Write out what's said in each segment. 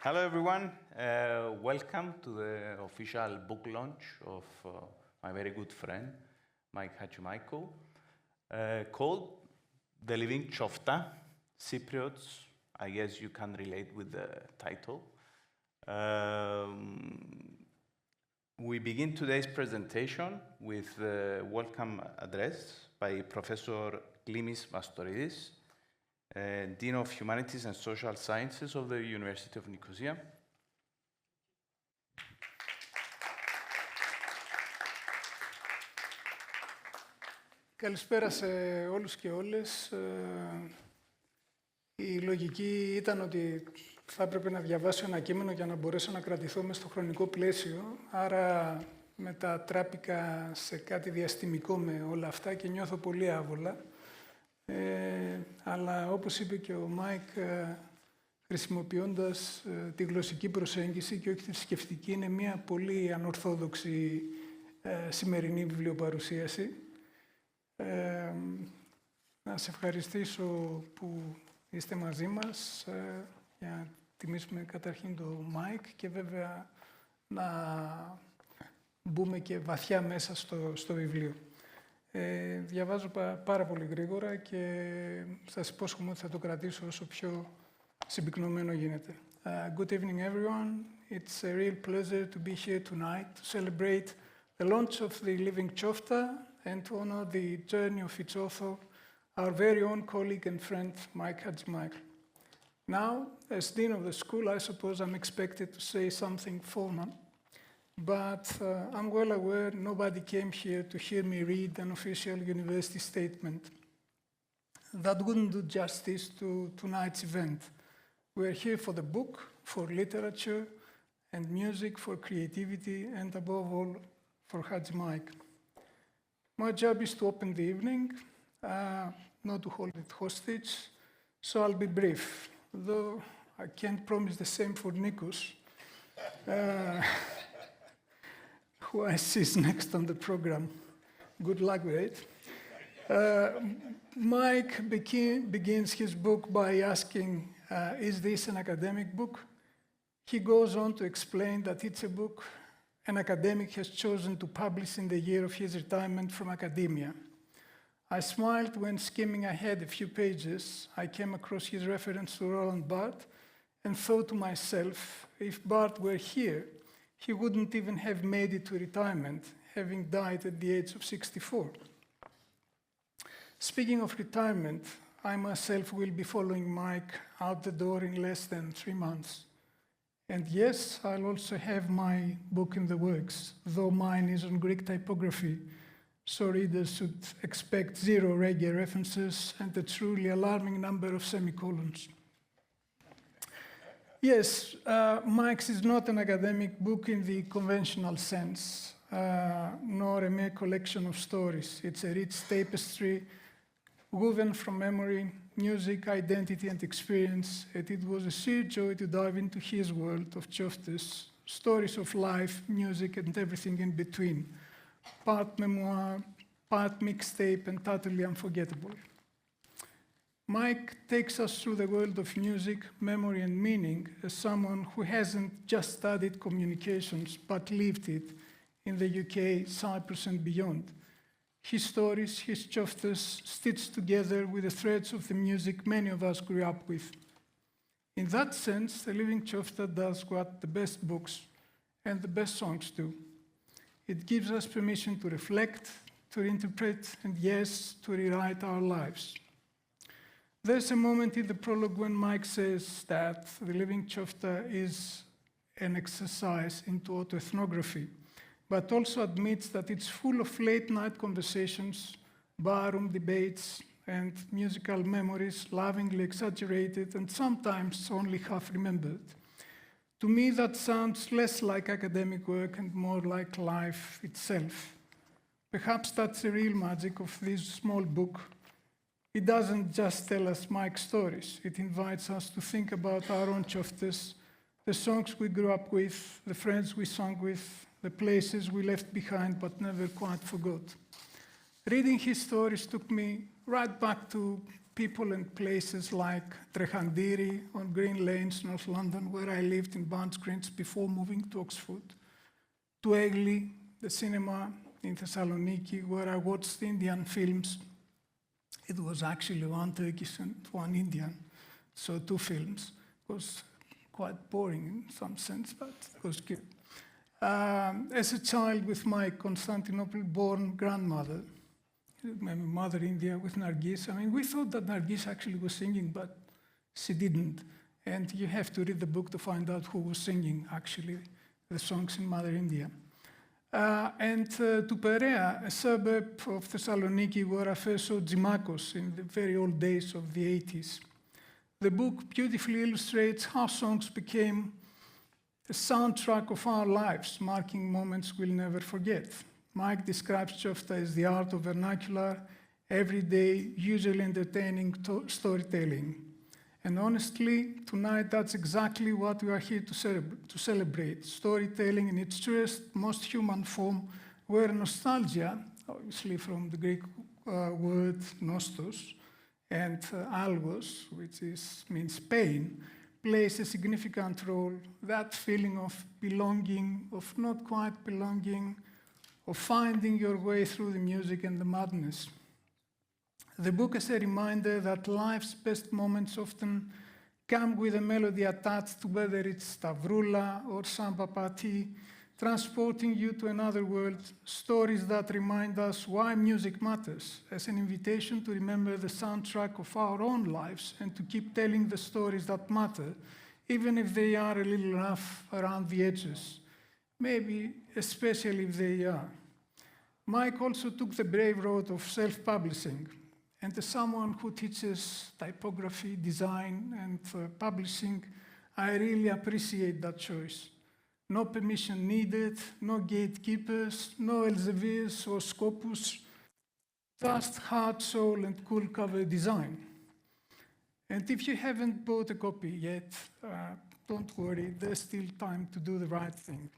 Hello everyone, welcome to the official book launch of my very good friend, Mike Hajimichael, called The Living Chiofta, Cypriots. I guess you can relate with the title. We begin today's presentation with a welcome address by Professor Klimis Mastoridis, Dean of Humanities and Social Sciences of the University of Nicosia. Καλησπέρα σε όλους και όλες. Η λογική ήταν ότι θα έπρεπε να διαβάσω ένα κείμενο για να μπορέσω να κρατηθώ μες στο χρονικό πλαίσιο. Άρα μετατράπηκα σε κάτι διαστημικό με όλα αυτά και νιώθω πολύ άβολα. Αλλά όπως είπε και ο Μάικ, χρησιμοποιώντας τη γλωσσική προσέγγιση και όχι τη θρησκευτική, είναι μια πολύ ανορθόδοξη σημερινή βιβλιοπαρουσίαση. Να σε ευχαριστήσω που είστε μαζί μας για να τιμήσουμε καταρχήν τον Μάικ και βέβαια να μπούμε και βαθιά μέσα στο βιβλίο. Διαβάζω πάρα πολύ γρήγορα και σας υπόσχομαι ότι θα το κρατήσω όσο πιο συμπυκνωμένο γίνεται. Good evening everyone. It's a real pleasure to be here tonight to celebrate the launch of the Living Chiofta and to honor the journey of its author, our very own colleague and friend, Mike Hajimichael. Now, as Dean of the school, I suppose I'm expected to say something formal. But I'm well aware nobody came here to hear me read an official university statement. That wouldn't do justice to tonight's event. We're here for the book, for literature, and music, for creativity, and above all, for Haji Mike. My job is to open the evening, not to hold it hostage, so I'll be brief, though I can't promise the same for Nikos. Who I see is next on the program. Good luck with it. Mike begins his book by asking, is this an academic book? He goes on to explain that it's a book an academic has chosen to publish in the year of his retirement from academia. I smiled when, skimming ahead a few pages, I came across his reference to Roland Barthes and thought to myself, if Barthes were here, he wouldn't even have made it to retirement, having died at the age of 64. Speaking of retirement, I myself will be following Mike out the door in less than 3 months. And yes, I'll also have my book in the works, though mine is on Greek typography, so readers should expect 0 reggae references and a truly alarming number of semicolons. Yes, Mike's is not an academic book in the conventional sense, nor a mere collection of stories. It's a rich tapestry woven from memory, music, identity, and experience, and it was a sheer joy to dive into his world of Chioftas, stories of life, music, and everything in between. Part memoir, part mixtape, and totally unforgettable. Mike takes us through the world of music, memory, and meaning as someone who hasn't just studied communications, but lived it in the UK, Cyprus, and beyond. His stories, his Chioftas, stitched together with the threads of the music many of us grew up with. In that sense, The Living Chiofta does what the best books and the best songs do. It gives us permission to reflect, to interpret, and yes, to rewrite our lives. There's a moment in the prologue when Mike says that The Living Chiofta is an exercise into autoethnography, but also admits that it's full of late-night conversations, barroom debates, and musical memories lovingly exaggerated and sometimes only half remembered. To me, that sounds less like academic work and more like life itself. Perhaps that's the real magic of this small book. It doesn't just tell us Mike's stories. It invites us to think about our own Chioftas, the songs we grew up with, the friends we sang with, the places we left behind but never quite forgot. Reading his stories took me right back to people and places like Trekhandiri on Green Lanes, North London, where I lived in Barnes Green before moving to Oxford, to Egli, the cinema in Thessaloniki, where I watched Indian films. It was actually one Turkish and one Indian, so 2 films. It was quite boring in some sense, but it was good. As a child with my Constantinople-born grandmother, my mother India with Nargis. I mean, we thought that Nargis actually was singing, but she didn't. And you have to read the book to find out who was singing, actually, the songs in Mother India. To Perea, a suburb of Thessaloniki where I first saw Zimakos in the very old days of the 80s. The book beautifully illustrates how songs became a soundtrack of our lives, marking moments we'll never forget. Mike describes Chiofta as the art of vernacular, everyday, usually entertaining storytelling. And honestly, tonight that's exactly what we are here to celebrate. Storytelling in its truest, most human form, where nostalgia, obviously from the Greek word nostos, and algos, which means pain, plays a significant role. That feeling of belonging, of not quite belonging, of finding your way through the music and the madness. The book is a reminder that life's best moments often come with a melody attached to whether it's Stavroula or Samba Pati, transporting you to another world, stories that remind us why music matters, as an invitation to remember the soundtrack of our own lives and to keep telling the stories that matter, even if they are a little rough around the edges. Maybe especially if they are. Mike also took the brave road of self-publishing, and as someone who teaches typography, design, and publishing, I really appreciate that choice. No permission needed, no gatekeepers, no Elseviers or Scopus, just heart, soul, and cool cover design. And if you haven't bought a copy yet, don't worry, there's still time to do the right thing.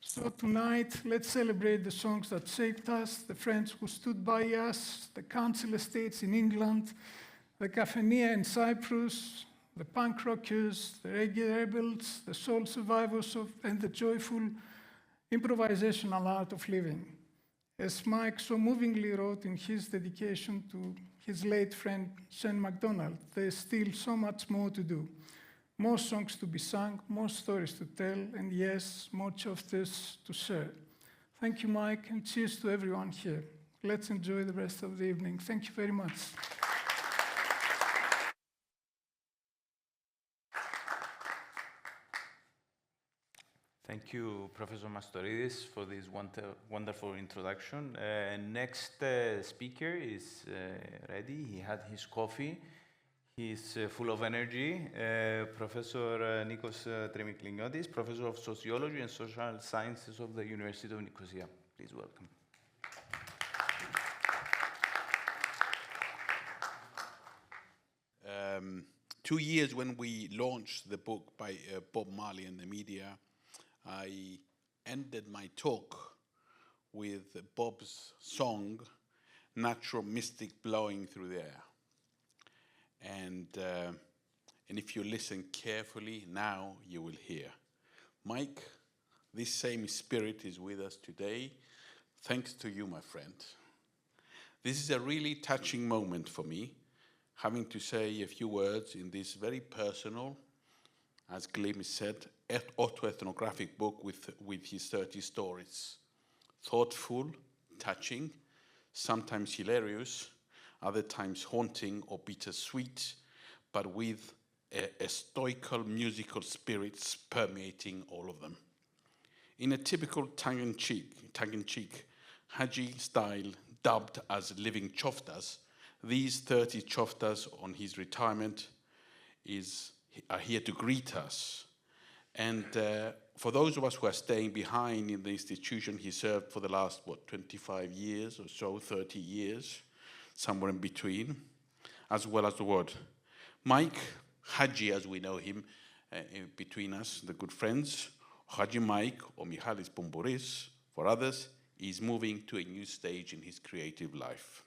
So tonight, let's celebrate the songs that shaped us, the friends who stood by us, the council estates in England, the Kafenia in Cyprus, the punk rockers, the reggae rebels, the soul survivors and the joyful improvisational art of living. As Mike so movingly wrote in his dedication to his late friend Shane MacDonald, there's still so much more to do. More songs to be sung, more stories to tell, and yes, more Chioftas to share. Thank you, Mike, and cheers to everyone here. Let's enjoy the rest of the evening. Thank you very much. Thank you, Professor Mastoridis, for this wonderful introduction. Next speaker is ready. He had his coffee. He's full of energy. Professor Nikos Trimikliniotis, Professor of Sociology and Social Sciences of the University of Nicosia. Please welcome. 2 years when we launched the book by Bob Marley and the media, I ended my talk with Bob's song, Natural Mystic Blowing Through the Air. And if you listen carefully, now you will hear. Mike, this same spirit is with us today, thanks to you, my friend. This is a really touching moment for me, having to say a few words in this very personal, as Klimis said, autoethnographic book with his 30 stories. Thoughtful, touching, sometimes hilarious, other times haunting or bittersweet, but with a stoical musical spirit permeating all of them. In a typical tongue-in-cheek, Haji style, dubbed as Living Chioftas, these 30 Chioftas on his retirement are here to greet us. And for those of us who are staying behind in the institution, he served for the last, 25 years or so, 30 years, somewhere in between, as well as the word. Mike, Haji, as we know him, between us, the good friends, Haji Mike, or Michalis Bombouris, for others, is moving to a new stage in his creative life.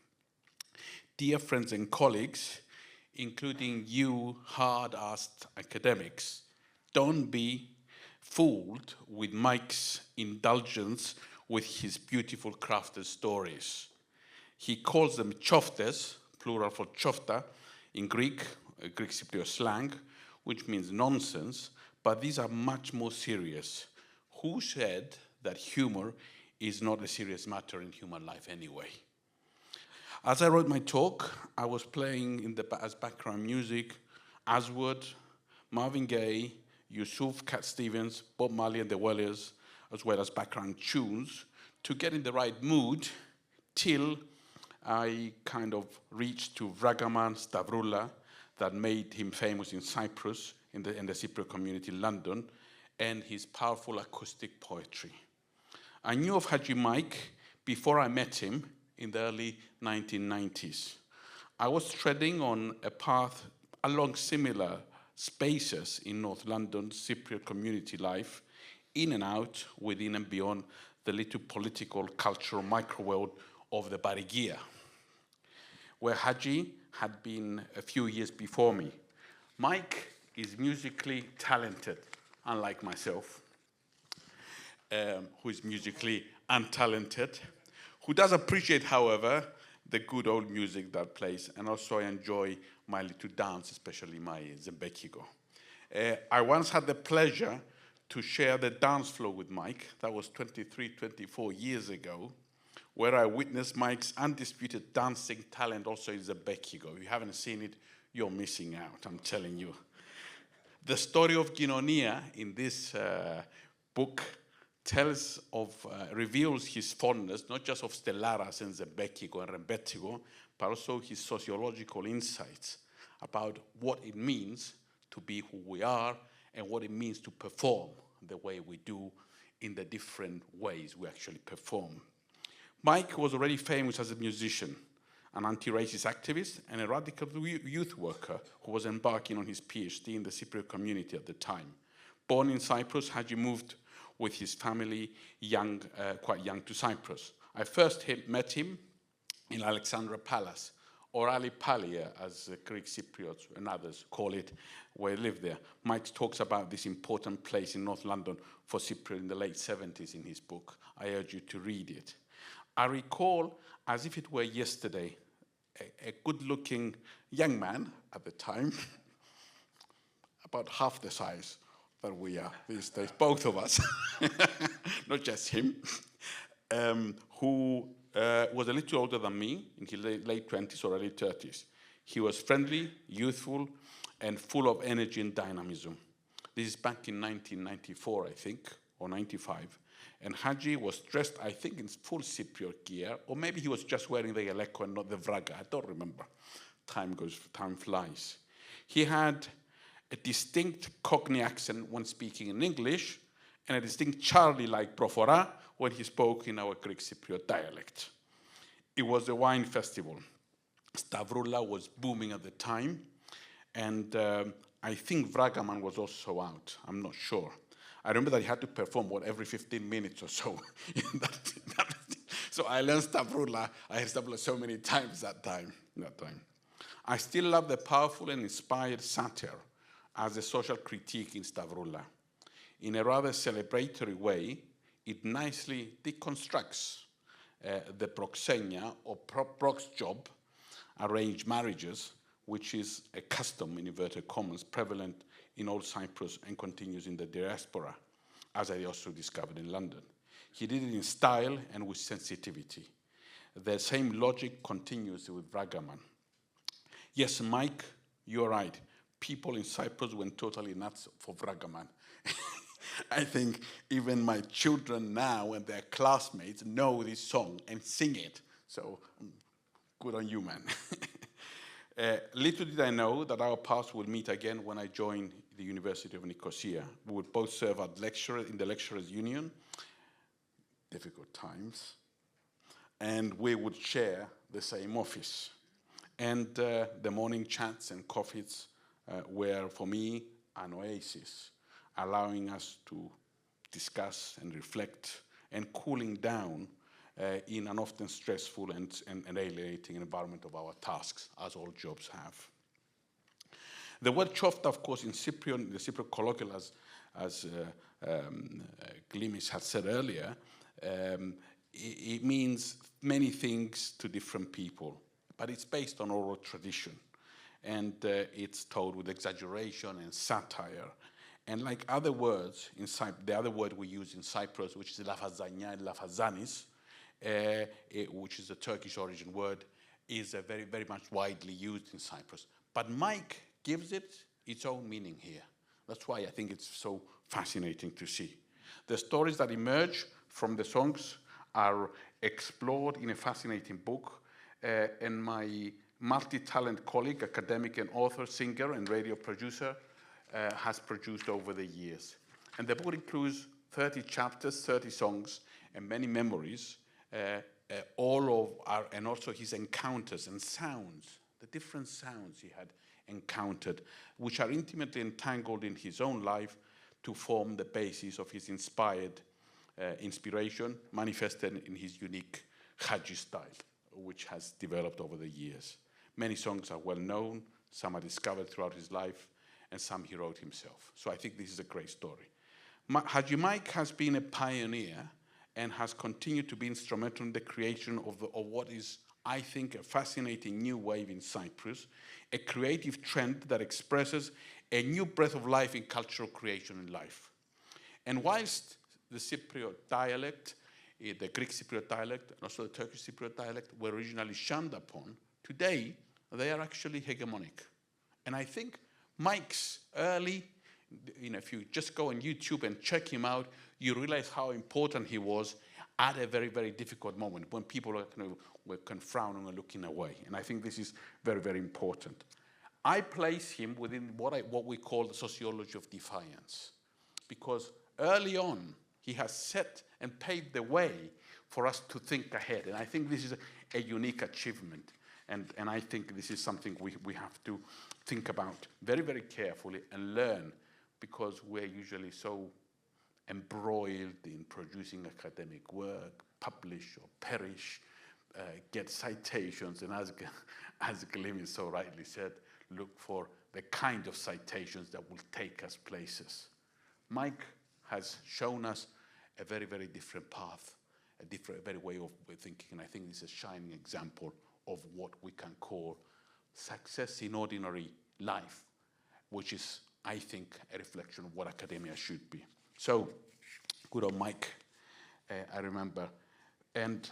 Dear friends and colleagues, including you hard-assed academics, don't be fooled with Mike's indulgence with his beautiful crafted stories. He calls them choftes, plural for chofta, in Greek Cypriot slang, which means nonsense, but these are much more serious. Who said that humor is not a serious matter in human life anyway? As I wrote my talk, I was playing as background music Aswood, Marvin Gaye, Yusuf, Cat Stevens, Bob Marley and the Wailers, as well as background tunes, to get in the right mood till I kind of reached to Vragaman Stavroula, that made him famous in Cyprus, in the Cypriot community in London, and his powerful acoustic poetry. I knew of Haji Mike before I met him in the early 1990s. I was treading on a path along similar spaces in North London's Cypriot community life, in and out, within and beyond the little political, cultural microworld of the Barigia, where Haji had been a few years before me. Mike is musically talented, unlike myself, who is musically untalented, who does appreciate, however, the good old music that plays, and also I enjoy my little dance, especially my zembekigo. I once had the pleasure to share the dance floor with Mike. That was 23, 24 years ago, where I witnessed Mike's undisputed dancing talent also in zembekigo. If you haven't seen it, you're missing out, I'm telling you. The story of Ginonia in this book reveals his fondness, not just of Stellaras and zembekigo and rembetigo, but also his sociological insights about what it means to be who we are and what it means to perform the way we do in the different ways we actually perform. Mike was already famous as a musician, an anti-racist activist, and a radical youth worker who was embarking on his PhD in the Cypriot community at the time. Born in Cyprus, Haji moved with his family quite young to Cyprus. I first met him in Alexandra Palace, or Ali Palia, as Greek Cypriots and others call it, where he lived there. Mike talks about this important place in North London for Cypriot in the late 70s in his book. I urge you to read it. I recall, as if it were yesterday, a good-looking young man at the time, about half the size that we are these days, both of us, not just him, who was a little older than me, in his late 20s or early 30s. He was friendly, youthful, and full of energy and dynamism. This is back in 1994, I think, or 95. And Haji was dressed, I think, in full Cypriot gear, or maybe he was just wearing the Eleko and not the Vraga. I don't remember. Time flies. He had a distinct Cockney accent when speaking in English, and a distinct Charlie-like profora when he spoke in our Greek Cypriot dialect. It was a wine festival. Stavroula was booming at the time, and I think Vragaman was also out. I'm not sure. I remember that he had to perform, every 15 minutes or so. So I learned Stavroula. I heard Stavroula so many times that time. I still love the powerful and inspired satire as a social critique in Stavroula. In a rather celebratory way, it nicely deconstructs the proxenia or prox job, arranged marriages, which is a custom, in inverted commas, prevalent in old Cyprus and continues in the Diaspora, as I also discovered in London. He did it in style and with sensitivity. The same logic continues with Vragaman. Yes, Mike, you're right. People in Cyprus went totally nuts for Vragaman. I think even my children now and their classmates know this song and sing it. So good on you, man. Little did I know that our paths would meet again when I joined the University of Nicosia. We would both serve as lecturers in the Lecturers' Union, difficult times, and we would share the same office. And the morning chats and coffees were, for me, an oasis, allowing us to discuss and reflect and cooling down in an often stressful and alienating environment of our tasks, as all jobs have. The word Chiofta, of course, in Cypriot, the Cypriot colloquial, as Klimis had said earlier, it means many things to different people, but it's based on oral tradition. And it's told with exaggeration and satire. And like other words, the other word we use in Cyprus, which is lafazania and lafazanis, which is a Turkish origin word, is very, very much widely used in Cyprus. But Mike gives it its own meaning here. That's why I think it's so fascinating to see. The stories that emerge from the songs are explored in a fascinating book, and my multi-talent colleague, academic and author, singer, and radio producer, has produced over the years. And the book includes 30 chapters, 30 songs, and many memories, and also his encounters and sounds, the different sounds he had encountered, which are intimately entangled in his own life to form the basis of his inspiration, manifested in his unique Haji style, which has developed over the years. Many songs are well known, some are discovered throughout his life, and some he wrote himself. So I think this is a great story. Haji Mike has been a pioneer and has continued to be instrumental in the creation of what is, I think, a fascinating new wave in Cyprus, a creative trend that expresses a new breath of life in cultural creation and life. And whilst the Cypriot dialect, the Greek Cypriot dialect, and also the Turkish Cypriot dialect were originally shunned upon, today they are actually hegemonic. And I think Mike's early, if you just go on YouTube and check him out, you realize how important he was at a very, very difficult moment when people were frowning and looking away. And I think this is very, very important. I place him within what we call the sociology of defiance, because early on, he has set and paved the way for us to think ahead. And I think this is a unique achievement. And I think this is something we have to think about very, very carefully and learn, because we're usually so embroiled in producing academic work, publish or perish, get citations, and as Klimis so rightly said, look for the kind of citations that will take us places. Mike has shown us a very, very different path, a very way of thinking, and I think this is a shining example of what we can call success in ordinary life, which is, I think, a reflection of what academia should be. So, good old Mike, I remember. And,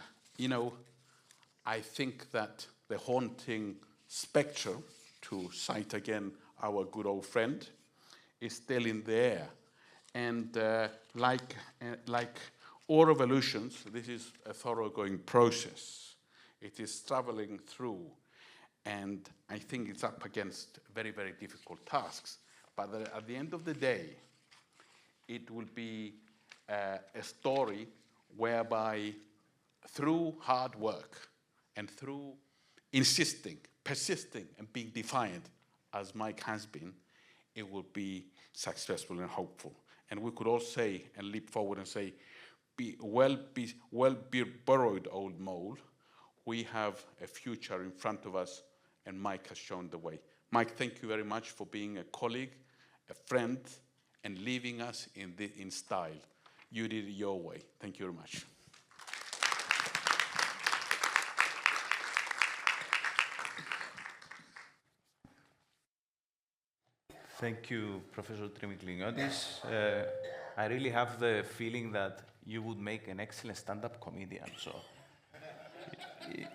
I think that the haunting spectre, to cite again our good old friend, is still in the air. And like all revolutions, this is a thoroughgoing process. It is traveling through, and I think it's up against very, very difficult tasks. But at the end of the day, it will be a story whereby through hard work and through insisting, persisting, and being defiant, as Mike has been, it will be successful and hopeful. And we could all say and leap forward and say, be burrowed, old mole. We have a future in front of us, and Mike has shown the way. Mike, thank you very much for being a colleague, a friend, and leaving us in style. You did it your way. Thank you very much. Thank you, Professor Trimikliniotis. I really have the feeling that you would make an excellent stand-up comedian. So,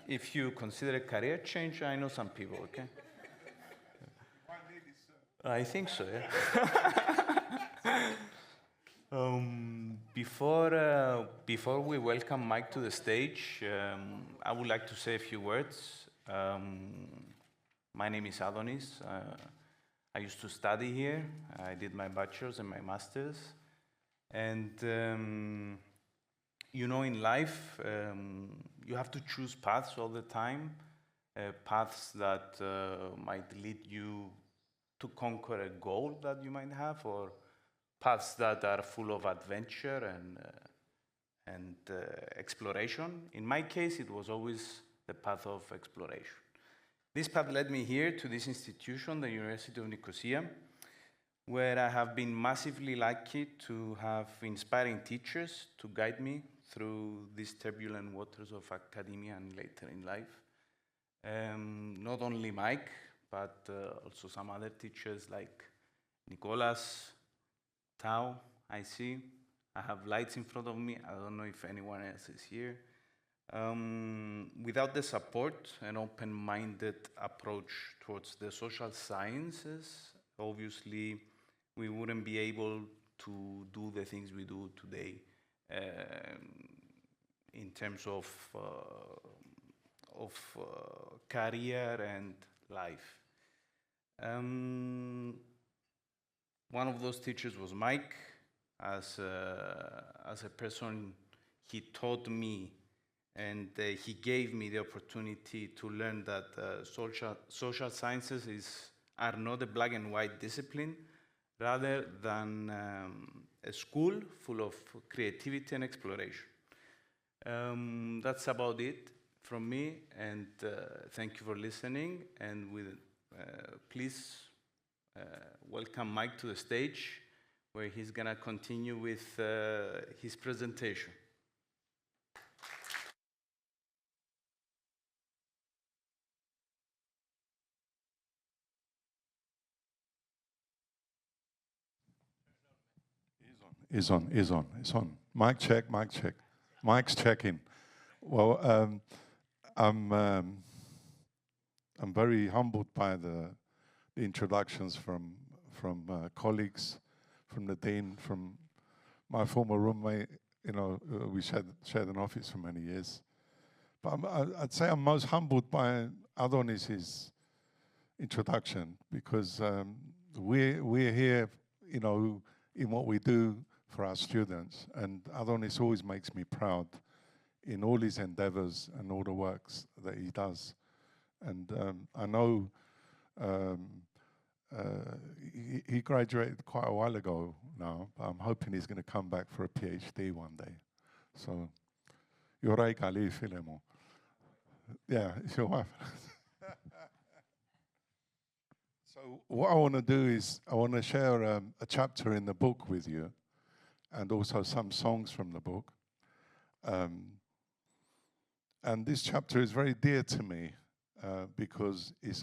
if you consider a career change, I know some people. Okay. I think so. Yeah. Before we welcome Mike to the stage, I would like to say a few words. My name is Adonis. I used to study here. I did my bachelor's and my master's. And, in life, you have to choose paths all the time, paths that might lead you to conquer a goal that you might have, or paths that are full of adventure and exploration. In my case, it was always the path of exploration. This path led me here to this institution, the University of Nicosia, where I have been massively lucky to have inspiring teachers to guide me through these turbulent waters of academia and later in life. Not only Mike, but also some other teachers like Nicolas, Tao, I see. I have lights in front of me. I don't know if anyone else is here. Without the support and open-minded approach towards the social sciences, obviously, we wouldn't be able to do the things we do today in terms of career and life. One of those teachers was Mike. As a person, he taught me and he gave me the opportunity to learn that social sciences are not a black and white discipline, rather than a school full of creativity and exploration. That's about it from me, and thank you for listening. And please welcome Mike to the stage, where he's gonna continue with his presentation. Is on. Mic check. Mic's checking. Well, I'm very humbled by the introductions from colleagues, from the dean, from my former roommate. You know, we shared an office for many years. But I'd say I'm most humbled by Adonis's introduction, because we're here, you know, in what we do for our students, and Adonis always makes me proud in all his endeavors and all the works that he does. And I know he graduated quite a while ago now, but I'm hoping he's going to come back for a PhD one day. So, Yorai Kali Filemo. Yeah, it's your wife. So what I want to do is I want to share a chapter in the book with you, and also some songs from the book. And this chapter is very dear to me because it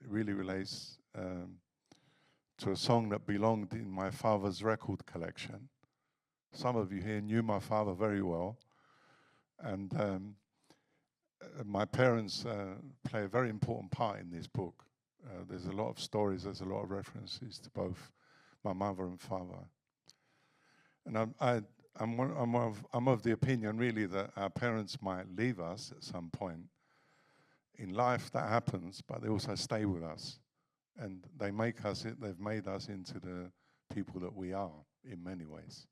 really relates to a song that belonged in my father's record collection. Some of you here knew my father very well, and my parents play a very important part in this book. There's a lot of stories, there's a lot of references to both my mother and father. And I'm of the opinion, really, that our parents might leave us at some point in life. That happens, but they also stay with us, and they've made us into the people that we are in many ways.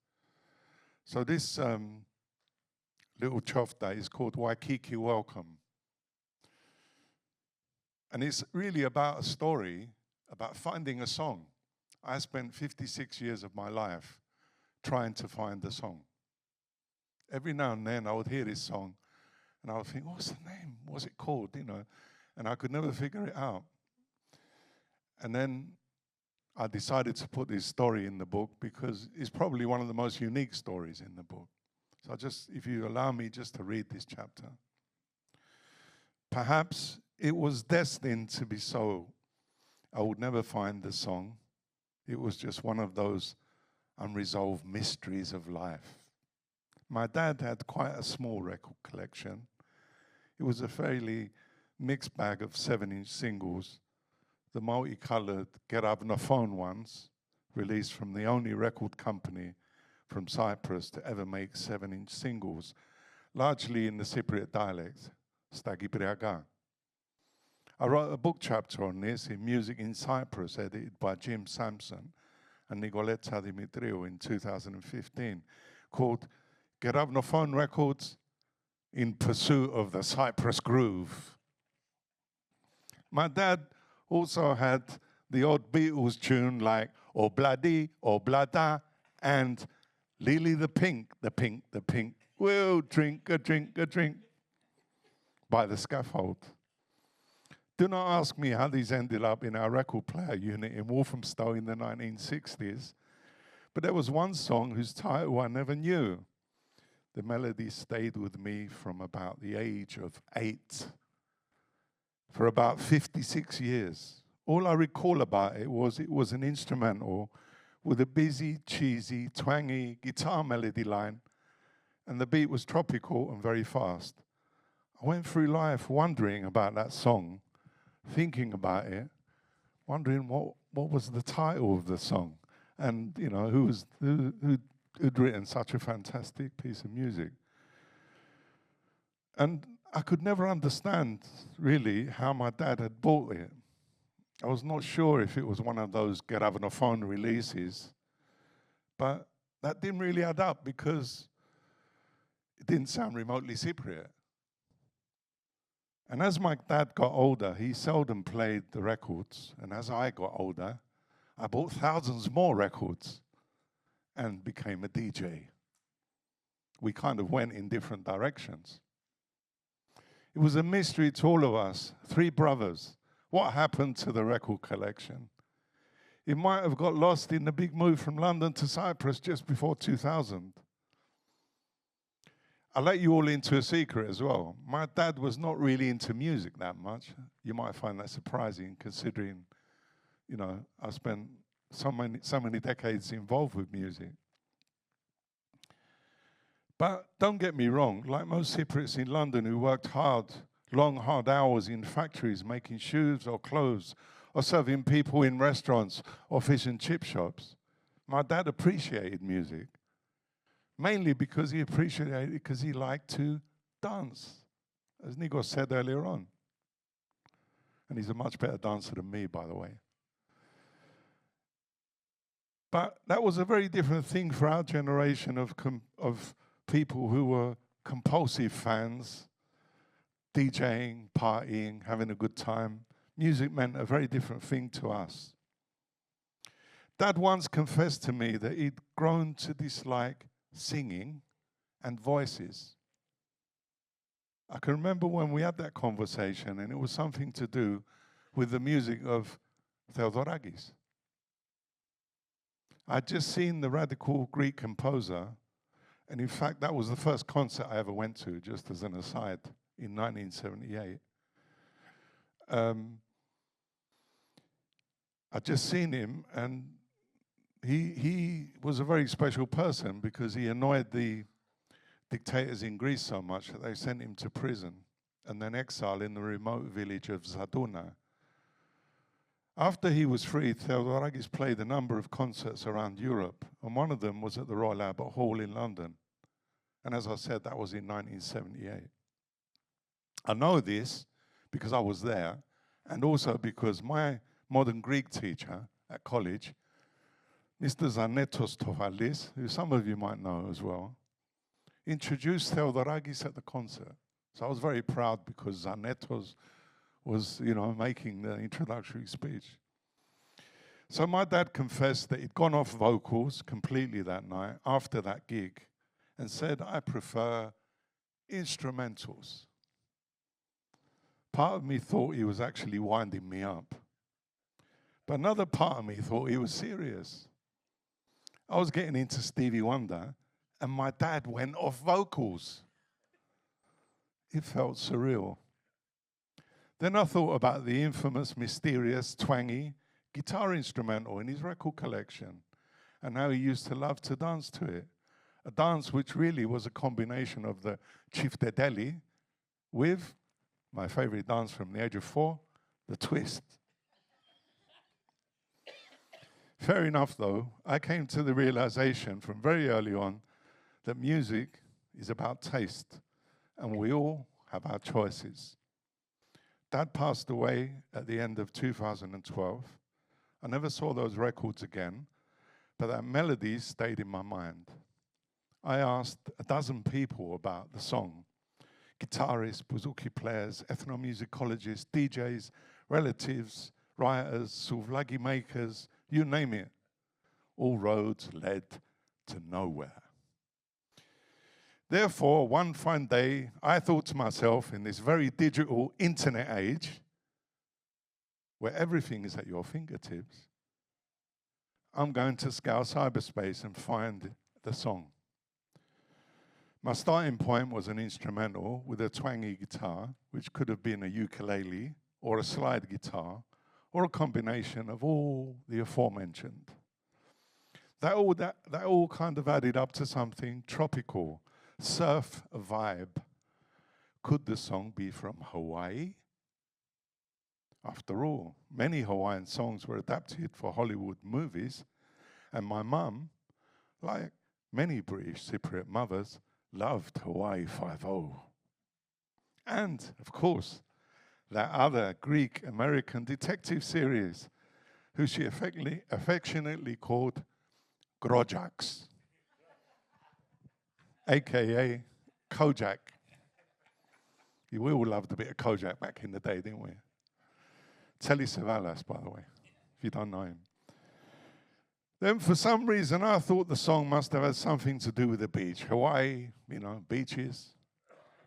So this little Chiofta is called Waikiki Welcome. And it's really about a story about finding a song. I spent 56 years of my life trying to find a song. Every now and then I would hear this song and I would think, what's the name? What's it called? You know, and I could never figure it out. And then I decided to put this story in the book because it's probably one of the most unique stories in the book. So if you allow me just to read this chapter. Perhaps it was destined to be so. I would never find the song. It was just one of those unresolved mysteries of life. My dad had quite a small record collection. It was a fairly mixed bag of 7-inch singles, the multicolored Gerabnophone ones, released from the only record company from Cyprus to ever make 7-inch singles, largely in the Cypriot dialect, Stagibriaga. I wrote a book chapter on this in Music in Cyprus, edited by Jim Sampson and Nicoletta Dimitriou in 2015, called Gerabnophone Records in Pursuit of the Cyprus Groove. My dad also had the odd Beatles tune like Obladi, Oblada, and Lily the Pink, we'll drink a drink by the scaffold. Do not ask me how these ended up in our record player unit in Walthamstow in the 1960s, but there was one song whose title I never knew. The melody stayed with me from about the age of 8 for about 56 years. All I recall about it was an instrumental with a busy, cheesy, twangy guitar melody line, and the beat was tropical and very fast. I went through life wondering about that song, thinking about it, wondering what was the title of the song, and you know who'd written such a fantastic piece of music. And I could never understand really how my dad had bought it. I was not sure if it was one of those gravophone releases, but that didn't really add up because it didn't sound remotely Cypriot. And as my dad got older, he seldom played the records. And as I got older, I bought thousands more records and became a DJ. We kind of went in different directions. It was a mystery to all of us, 3 brothers. What happened to the record collection? It might have got lost in the big move from London to Cyprus just before 2000. I'll let you all into a secret as well. My dad was not really into music that much. You might find that surprising considering, you know, I spent so many decades involved with music. But don't get me wrong, like most Cypriots in London who worked hard, long, hard hours in factories making shoes or clothes or serving people in restaurants or fish and chip shops, my dad appreciated music. Mainly because he appreciated it because he liked to dance, as Nikos said earlier on. And he's a much better dancer than me, by the way. But that was a very different thing for our generation of people who were compulsive fans, DJing, partying, having a good time. Music meant a very different thing to us. Dad once confessed to me that he'd grown to dislike singing and voices. I can remember when we had that conversation, and it was something to do with the music of Theodorakis. I'd just seen the radical Greek composer, and in fact, that was the first concert I ever went to, just as an aside, in 1978. I'd just seen him, and he was a very special person because he annoyed the dictators in Greece so much that they sent him to prison and then exile in the remote village of Zaduna. After he was freed, Theodorakis played a number of concerts around Europe, and one of them was at the Royal Albert Hall in London. And as I said, that was in 1978. I know this because I was there, and also because my modern Greek teacher at college, Mr. Zanetos, who some of you might know as well, introduced Theodorakis at the concert. So I was very proud because Zanetos was, making the introductory speech. So my dad confessed that he'd gone off vocals completely that night after that gig and said, I prefer instrumentals. Part of me thought he was actually winding me up. But another part of me thought he was serious. I was getting into Stevie Wonder, and my dad went off vocals. It felt surreal. Then I thought about the infamous, mysterious, twangy guitar instrumental in his record collection, and how he used to love to dance to it. A dance which really was a combination of the Chiftedeli with my favorite dance from the age of 4, the twist. Fair enough, though, I came to the realization from very early on that music is about taste, and we all have our choices. Dad passed away at the end of 2012. I never saw those records again, but that melody stayed in my mind. I asked a dozen people about the song: guitarists, bouzouki players, ethnomusicologists, DJs, relatives, writers, souvlaki makers, you name it. All roads led to nowhere. Therefore, one fine day, I thought to myself, in this very digital internet age, where everything is at your fingertips, I'm going to scour cyberspace and find the song. My starting point was an instrumental with a twangy guitar, which could have been a ukulele or a slide guitar or a combination of all the aforementioned. That all kind of added up to something tropical, surf vibe. Could the song be from Hawaii? After all, many Hawaiian songs were adapted for Hollywood movies, and my mum, like many British Cypriot mothers, loved Hawaii 5-0. And, of course, that other Greek-American detective series, who she affectionately called Grojax, a.k.a. Kojak. We all loved a bit of Kojak back in the day, didn't we? Telly Savalas, by the way, if you don't know him. Then for some reason, I thought the song must have had something to do with the beach. Hawaii, beaches.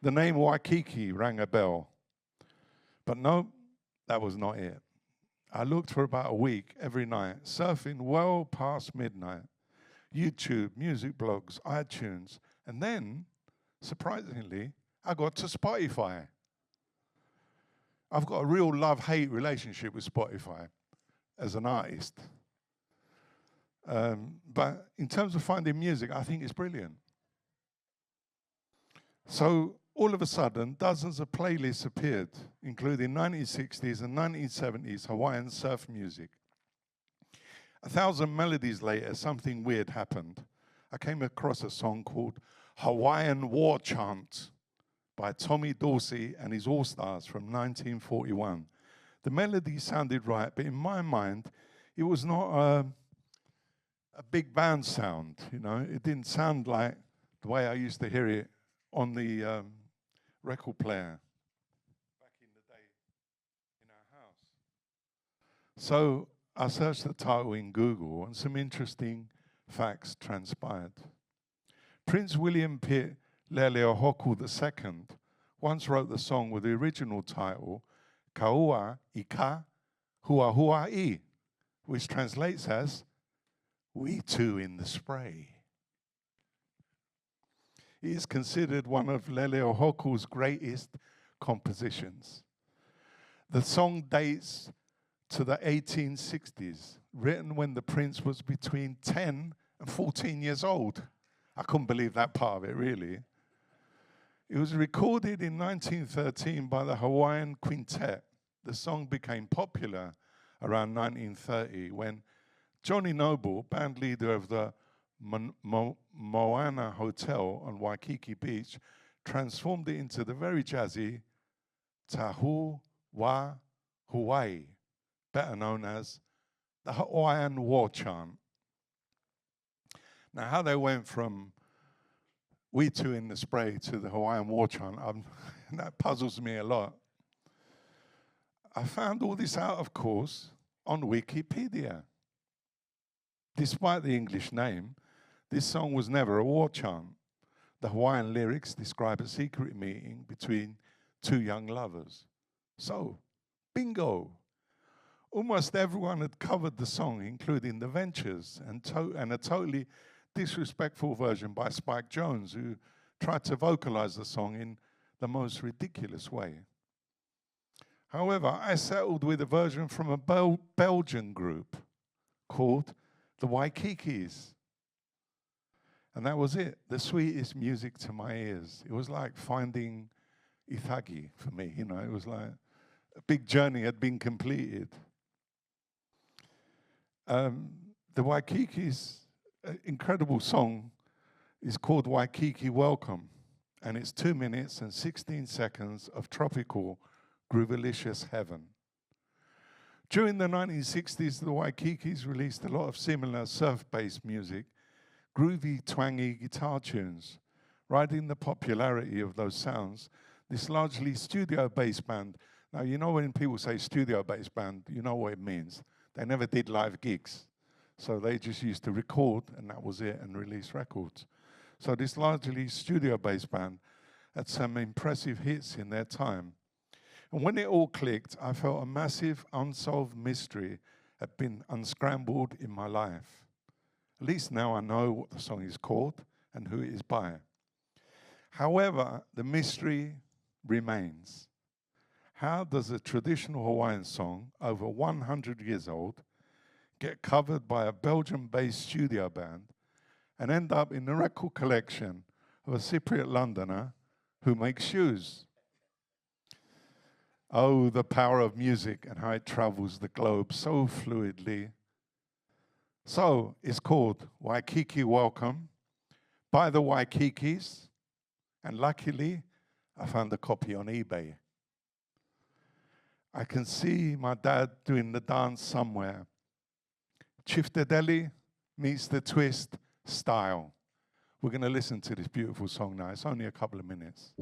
The name Waikiki rang a bell. But no, that was not it. I looked for about a week every night, surfing well past midnight. YouTube, music blogs, iTunes. And then, surprisingly, I got to Spotify. I've got a real love-hate relationship with Spotify as an artist. But in terms of finding music, I think it's brilliant. So all of a sudden, dozens of playlists appeared, including 1960s and 1970s Hawaiian surf music. 1,000 melodies later, something weird happened. I came across a song called Hawaiian War Chant by Tommy Dorsey and his All-Stars from 1941. The melody sounded right, but in my mind, it was not a big band sound, It didn't sound like the way I used to hear it on the record player back in the day in our house. So I searched the title in Google, and some interesting facts transpired. Prince William Pitt Leleohoku II once wrote the song with the original title, Kaua Ika Hua Hua I, which translates as, We Two in the Spray. It is considered one of Leleohoku's greatest compositions. The song dates to the 1860s, written when the prince was between 10 and 14 years old. I couldn't believe that part of it, really. It was recorded in 1913 by the Hawaiian Quintet. The song became popular around 1930 when Johnny Noble, band leader of the Moana Hotel on Waikiki Beach, transformed it into the very jazzy Tahu Wa Hawaii, better known as the Hawaiian War Chant. Now, how they went from We Two in the Spray to the Hawaiian War Chant, that puzzles me a lot. I found all this out, of course, on Wikipedia. Despite the English name, this song was never a war chant. The Hawaiian lyrics describe a secret meeting between two young lovers. So, bingo! Almost everyone had covered the song, including the Ventures, and a totally disrespectful version by Spike Jones, who tried to vocalize the song in the most ridiculous way. However, I settled with a version from a Belgian group called the Waikikis. And that was it, the sweetest music to my ears. It was like finding Ithagi for me, It was like a big journey had been completed. The Waikikis' incredible song is called Waikiki Welcome, and it's 2 minutes and 16 seconds of tropical, groovalicious heaven. During the 1960s, the Waikikis released a lot of similar surf-based music, groovy, twangy guitar tunes. Riding the popularity of those sounds, this largely studio-based band, now when people say studio-based band, you know what it means. They never did live gigs. So they just used to record, and that was it, and release records. So this largely studio-based band had some impressive hits in their time. And when it all clicked, I felt a massive unsolved mystery had been unscrambled in my life. At least now I know what the song is called and who it is by. However, the mystery remains. How does a traditional Hawaiian song, over 100 years old, get covered by a Belgium-based studio band and end up in the record collection of a Cypriot Londoner who makes shoes? Oh, the power of music and how it travels the globe so fluidly. So it's called Waikiki Welcome by the Waikikis, and luckily I found a copy on eBay. I can see my dad doing the dance somewhere. Chiftadeli meets the twist style. We're going to listen to this beautiful song now. It's only a couple of minutes.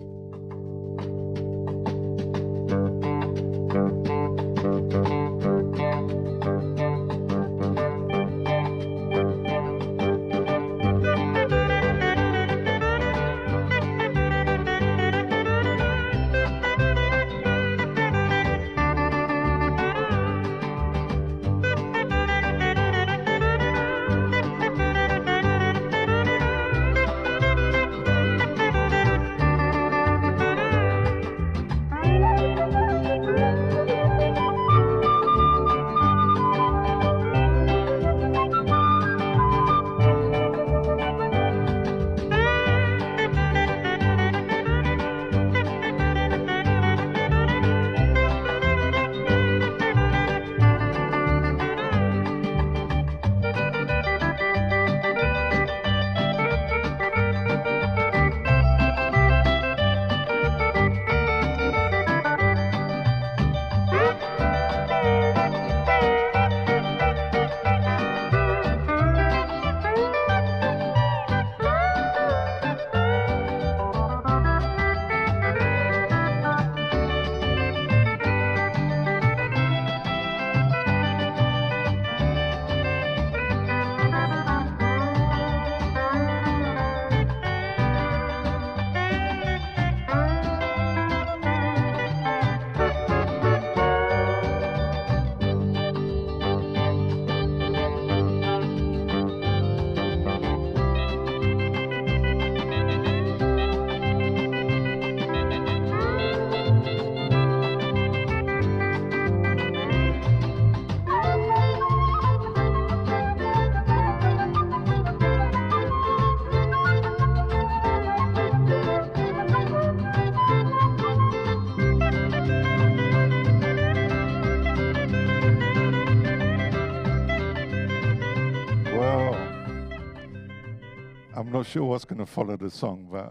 I'm not sure what's going to follow the song, but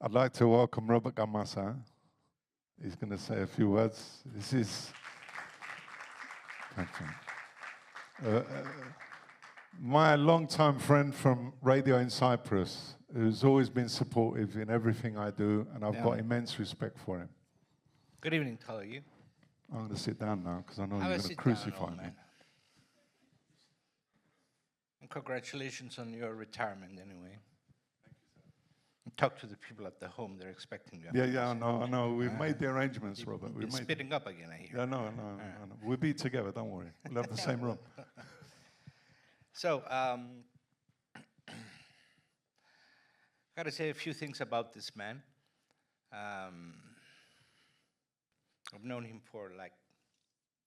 I'd like to welcome Robert Camassa. He's going to say a few words. This is my longtime friend from radio in Cyprus, who's always been supportive in everything I do, and I've got immense respect for him. Good evening to all of you. I'm going to sit down now because I know you're going to crucify me. And congratulations on your retirement, anyway. Talk to the people at the home; they're expecting you. Yeah, I know. We've made the arrangements, Robert. We've made spitting up again, I hear. Yeah, no. We'll be together. Don't worry. We'll have the same room. So, got to say a few things about this man. I've known him for like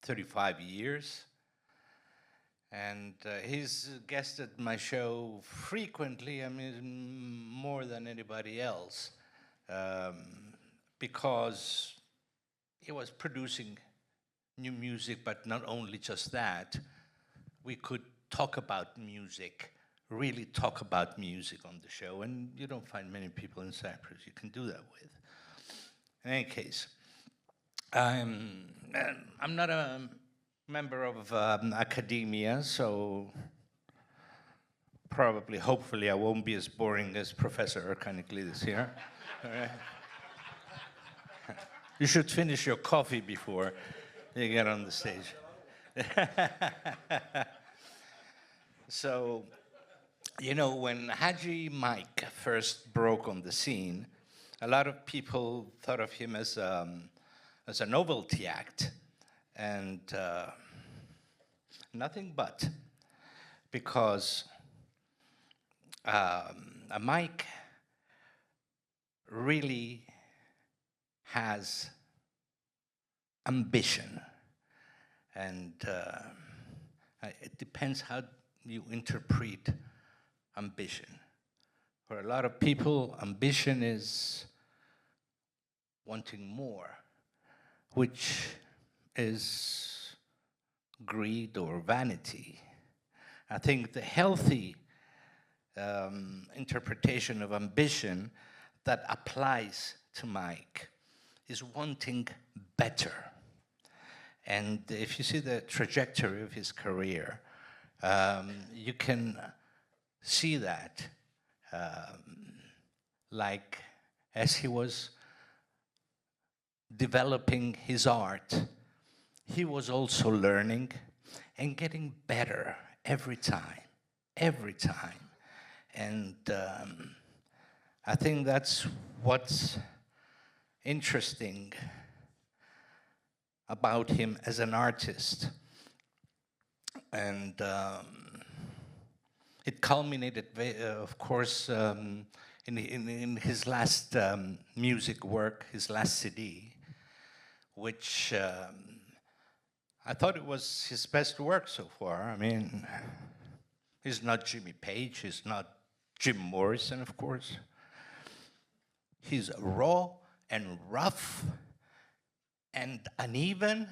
35 years. And he's guested my show frequently, I mean, more than anybody else, because he was producing new music, but not only just that. We could talk about music, really talk about music on the show, and you don't find many people in Cyprus you can do that with. In any case, I'm not a member of academia, so probably, hopefully, I won't be as boring as Professor Erkaniklides here. All right. You should finish your coffee before you get on the stage. So, you know, when Haji Mike first broke on the scene, a lot of people thought of him as as a novelty act, and nothing but, because Mike really has ambition, and it depends how you interpret ambition. For a lot of people, ambition is wanting more, which is greed or vanity. I think the healthy interpretation of ambition that applies to Mike is wanting better. And if you see the trajectory of his career, you can see that, like as he was developing his art, he was also learning and getting better every time. And I think that's what's interesting about him as an artist. And it culminated, of course, in his last music work, his last CD, which I thought it was his best work so far. I mean, he's not Jimmy Page, he's not Jim Morrison, of course. He's raw and rough and uneven,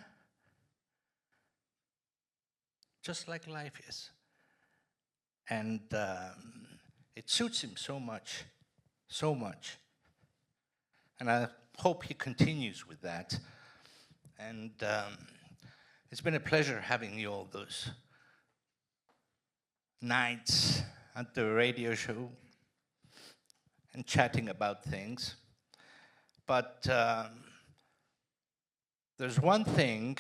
just like life is. And it suits him so much. And I hope he continues with that. And it's been a pleasure having you all those nights at the radio show and chatting about things. But there's one thing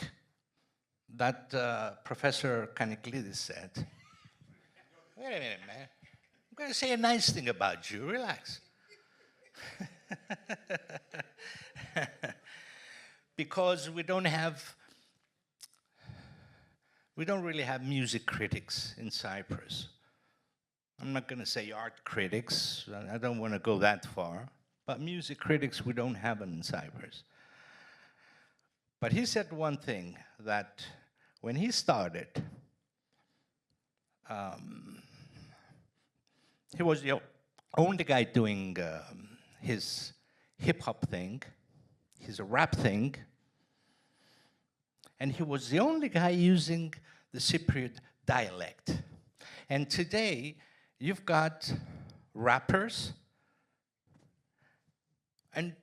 that Professor Kaniklidis said. Wait a minute, man. I'm going to say a nice thing about you. Relax. Because we don't really have music critics in Cyprus. I'm not going to say art critics. I don't want to go that far. But music critics, we don't have them in Cyprus. But he said one thing, that when he started, he was the only guy doing his hip-hop thing, his rap thing, and he was the only guy using the Cypriot dialect. And today, you've got rappers and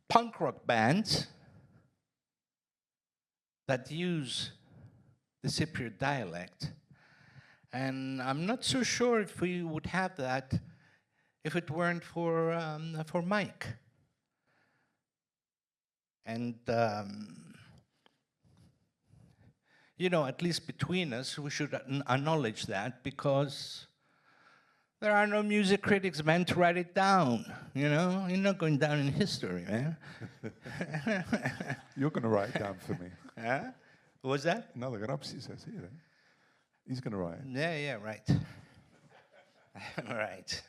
punk rock bands that use the Cypriot dialect. And I'm not so sure if we would have that if it weren't for Mike. And, you know, at least between us, we should acknowledge that, because there are no music critics meant to write it down, you know? You're not going down in history, man. You're going to write it down for me. Huh? What was that? No, the Grapsi says here. He's going to write it. Yeah, right. Right.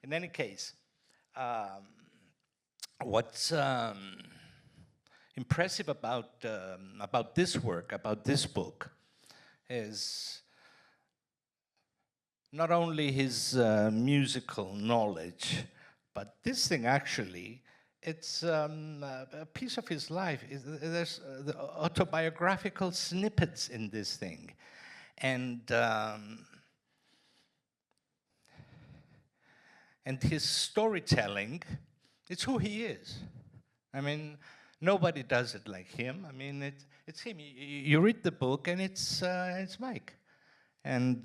In any case, what's impressive about this work, about this book, is not only his musical knowledge, but this thing actually, it's a piece of his life. There's the autobiographical snippets in this thing. And his storytelling, it's who he is. I mean, nobody does it like him. I mean, it's him. You read the book, and it's Mike. And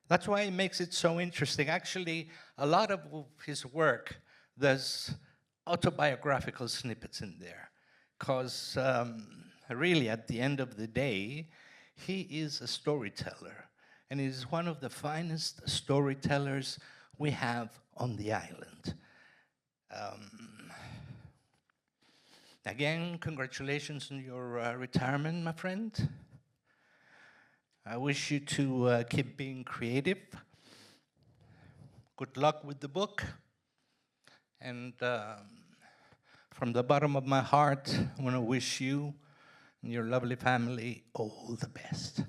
that's why it makes it so interesting. Actually, a lot of his work, there's autobiographical snippets in there. Because really, at the end of the day, he is a storyteller. And he's one of the finest storytellers we have on the island. Again, congratulations on your retirement, my friend. I wish you to keep being creative. Good luck with the book. And from the bottom of my heart, I want to wish you and your lovely family all the best.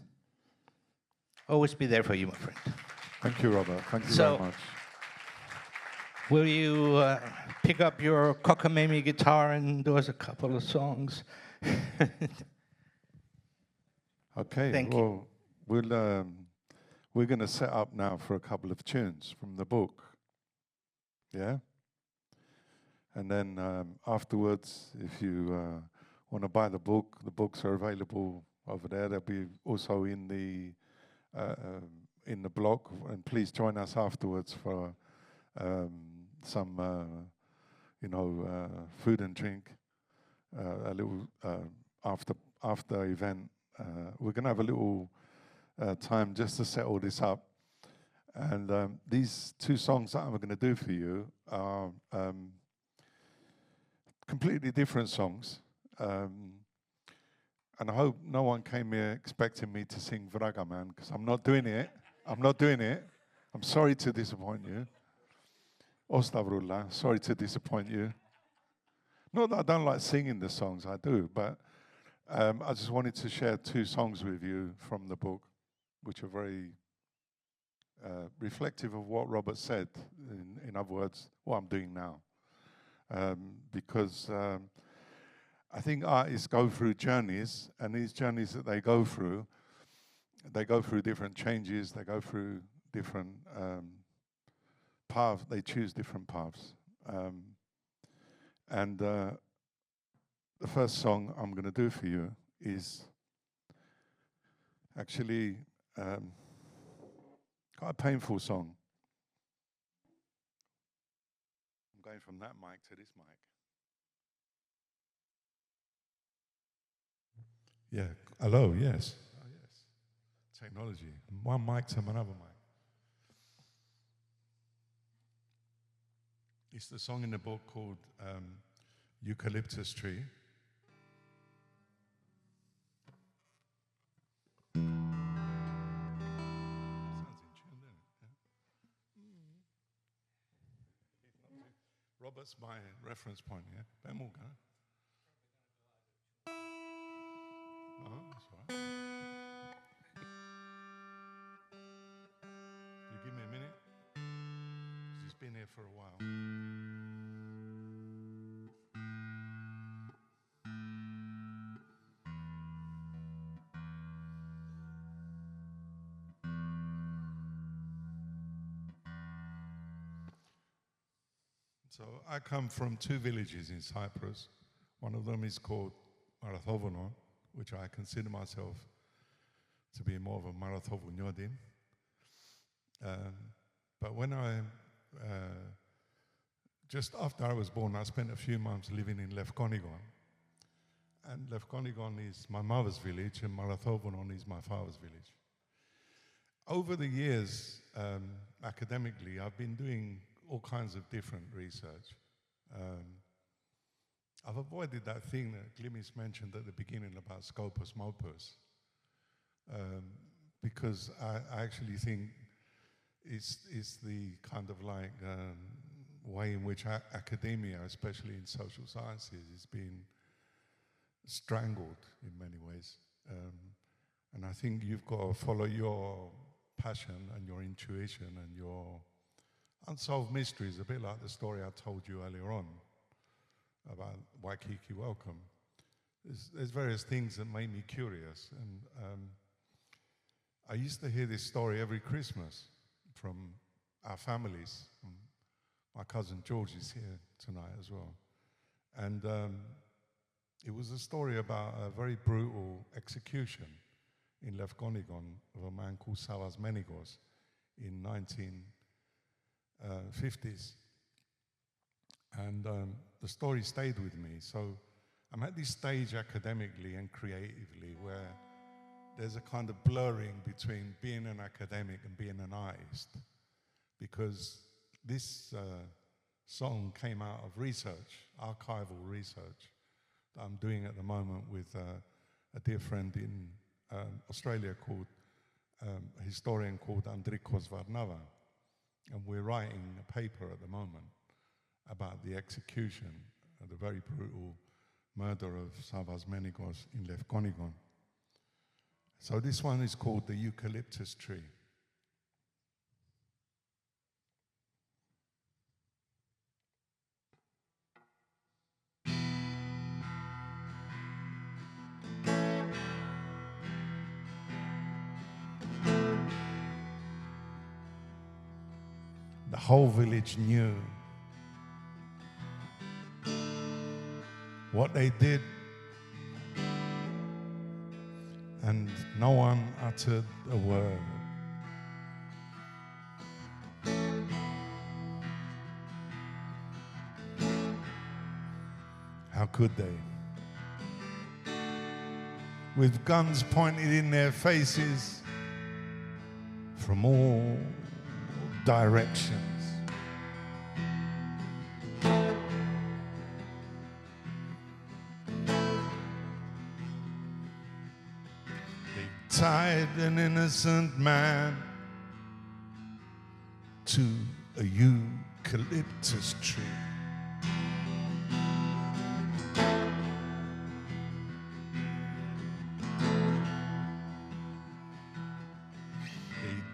Always be there for you, my friend. Thank you, Robert. Thank you So, very much. Will you pick up your cockamamie guitar and do us a couple of songs? Okay, Thank you. well, we're going to set up now for a couple of tunes from the book. Yeah? And then afterwards, if you want to buy the books are available over there. They'll be also in the blog. And please join us afterwards for some, food and drink. A little after event. We're going to have a little time just to set all this up. And these two songs that I'm going to do for you are completely different songs. And I hope no one came here expecting me to sing Vraga Man, because I'm not doing it. I'm sorry to disappoint you. Ostavrulla, sorry to disappoint you. Not that I don't like singing the songs, I do, but I just wanted to share two songs with you from the book, which are very reflective of what Robert said, in other words, what I'm doing now. Because I think artists go through journeys, and these journeys that they go through different changes, they go through different paths, they choose different paths. And the first song I'm going to do for you is actually quite a painful song. I'm going from that mic to this mic. Yeah, hello, yes. Oh, yes. Technology. One mic to another mic. It's the song in the book called Eucalyptus Tree. Sounds in tune, doesn't it? Yeah. Robert's my reference point, yeah? Ben Morgan. No, that's all right. You give me a minute? 'Cause he's been here for a while. So I come from two villages in Cyprus. One of them is called Marathovonon, which I consider myself to be more of a Marathovoniodin. But when just after I was born, I spent a few months living in Lefkonigon. And Lefkonigon is my mother's village, and Marathovonon is my father's village. Over the years, academically, I've been doing all kinds of different research. I've avoided that thing that Klimis mentioned at the beginning about scopus mopus, because I actually think it's the kind of like way in which academia, especially in social sciences, is being strangled in many ways. And I think you've got to follow your passion and your intuition and your unsolved mysteries, a bit like the story I told you earlier on about Waikiki Welcome. There's various things that make me curious, and I used to hear this story every Christmas from our families. My cousin George is here tonight as well. And it was a story about a very brutal execution in Lefkonigon of a man called Savas Menigos in 1950s. And the story stayed with me. So I'm at this stage academically and creatively where there's a kind of blurring between being an academic and being an artist. Because this song came out of research, archival research, I'm doing at the moment with a dear friend in Australia called a historian called Nikos Trimikliniotis, and we're writing a paper at the moment about the execution, the very brutal murder of Savas Menikos in Lefkonikon. So this one is called The Eucalyptus Tree. The whole village knew what they did, and no one uttered a word. How could they? With guns pointed in their faces from all directions. They tied an innocent man to a eucalyptus tree.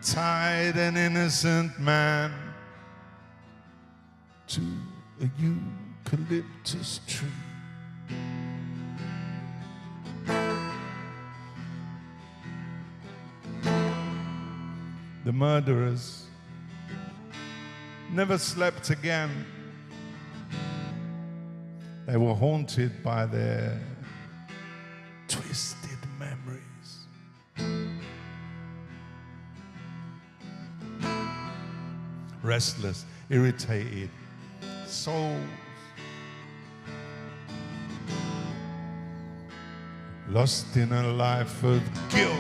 Tied an innocent man to a eucalyptus tree. The murderers never slept again. They were haunted by their twisted memories. Restless, irritated souls, lost in a life of guilt.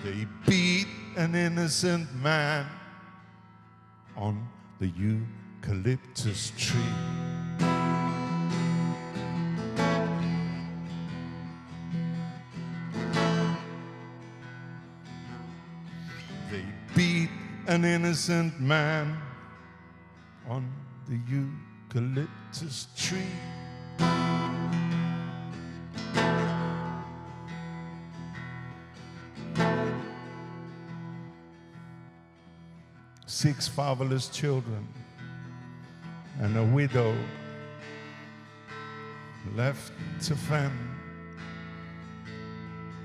They beat an innocent man on the eucalyptus tree. An innocent man on the eucalyptus tree. Six fatherless children and a widow left to fend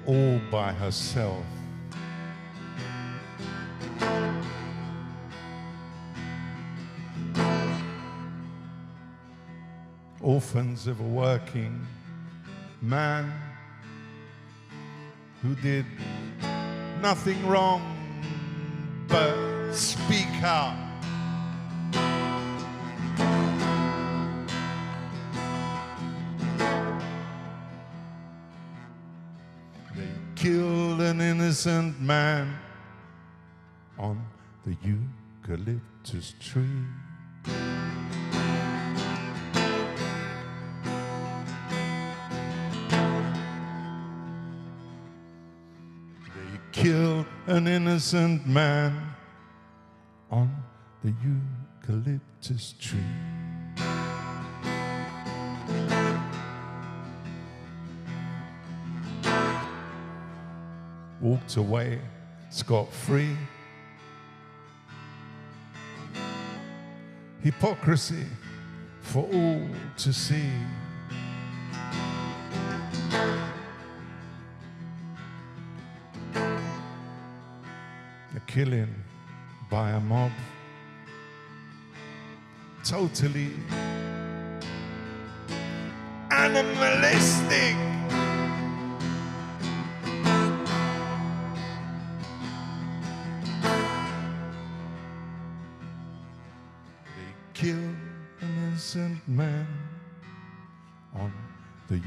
all by herself. Orphans of a working man who did nothing wrong but speak out. They killed an innocent man on the eucalyptus tree. Killed an innocent man on the eucalyptus tree. Walked away scot-free. Hypocrisy for all to see. Killing by a mob, totally animalistic. They killed an innocent man on the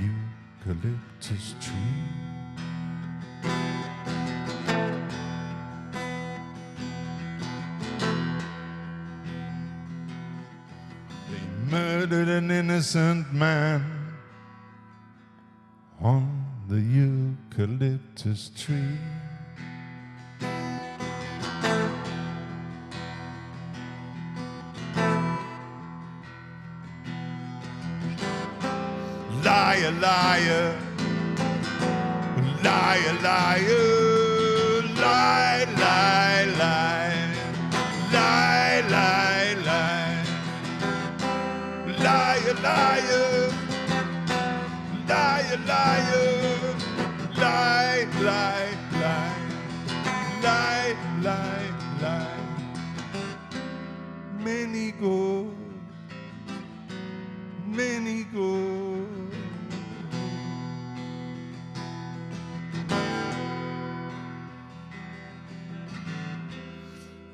eucalyptus tree. murdered an innocent man on the eucalyptus tree. Liar, liar, liar, liar, lie, lie, lie, lie, lie, lie, liar, liar, liar, liar, lie, lie, lie, lie, lie, lie. Many go, many go.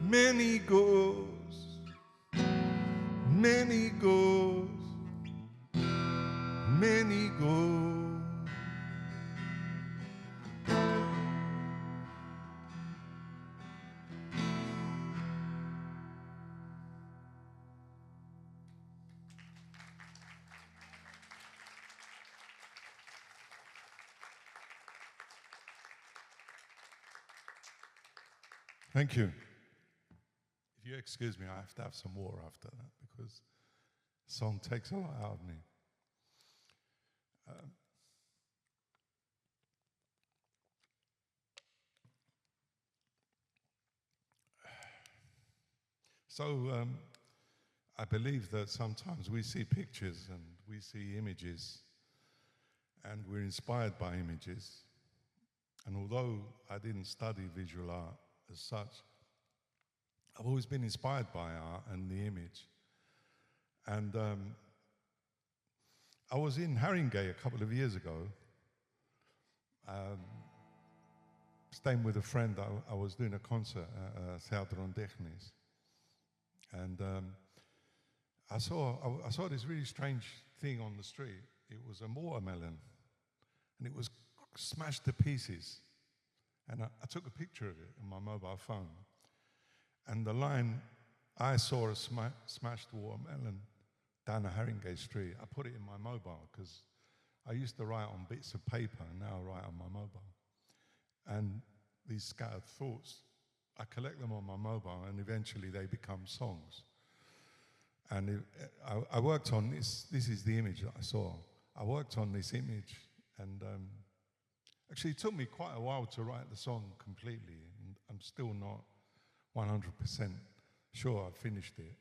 Many goes, many goes, many goes. Thank you. If you excuse me, I have to have some water after that because the song takes a lot out of me. I believe that sometimes we see pictures and we see images and we're inspired by images. And although I didn't study visual art as such, I've always been inspired by art and the image. And I was in Haringey a couple of years ago, staying with a friend. I was doing a concert at Theatron Technis. And I saw this really strange thing on the street. It was a watermelon, and it was smashed to pieces. And I took a picture of it on my mobile phone. And the line, I saw a smashed watermelon down a Haringey street. I put it in my mobile because I used to write on bits of paper, and now I write on my mobile. And these scattered thoughts, I collect them on my mobile, and eventually they become songs. And I worked on this. This is the image that I saw. I worked on this image, and actually it took me quite a while to write the song completely. And I'm still not 100% sure I've finished it.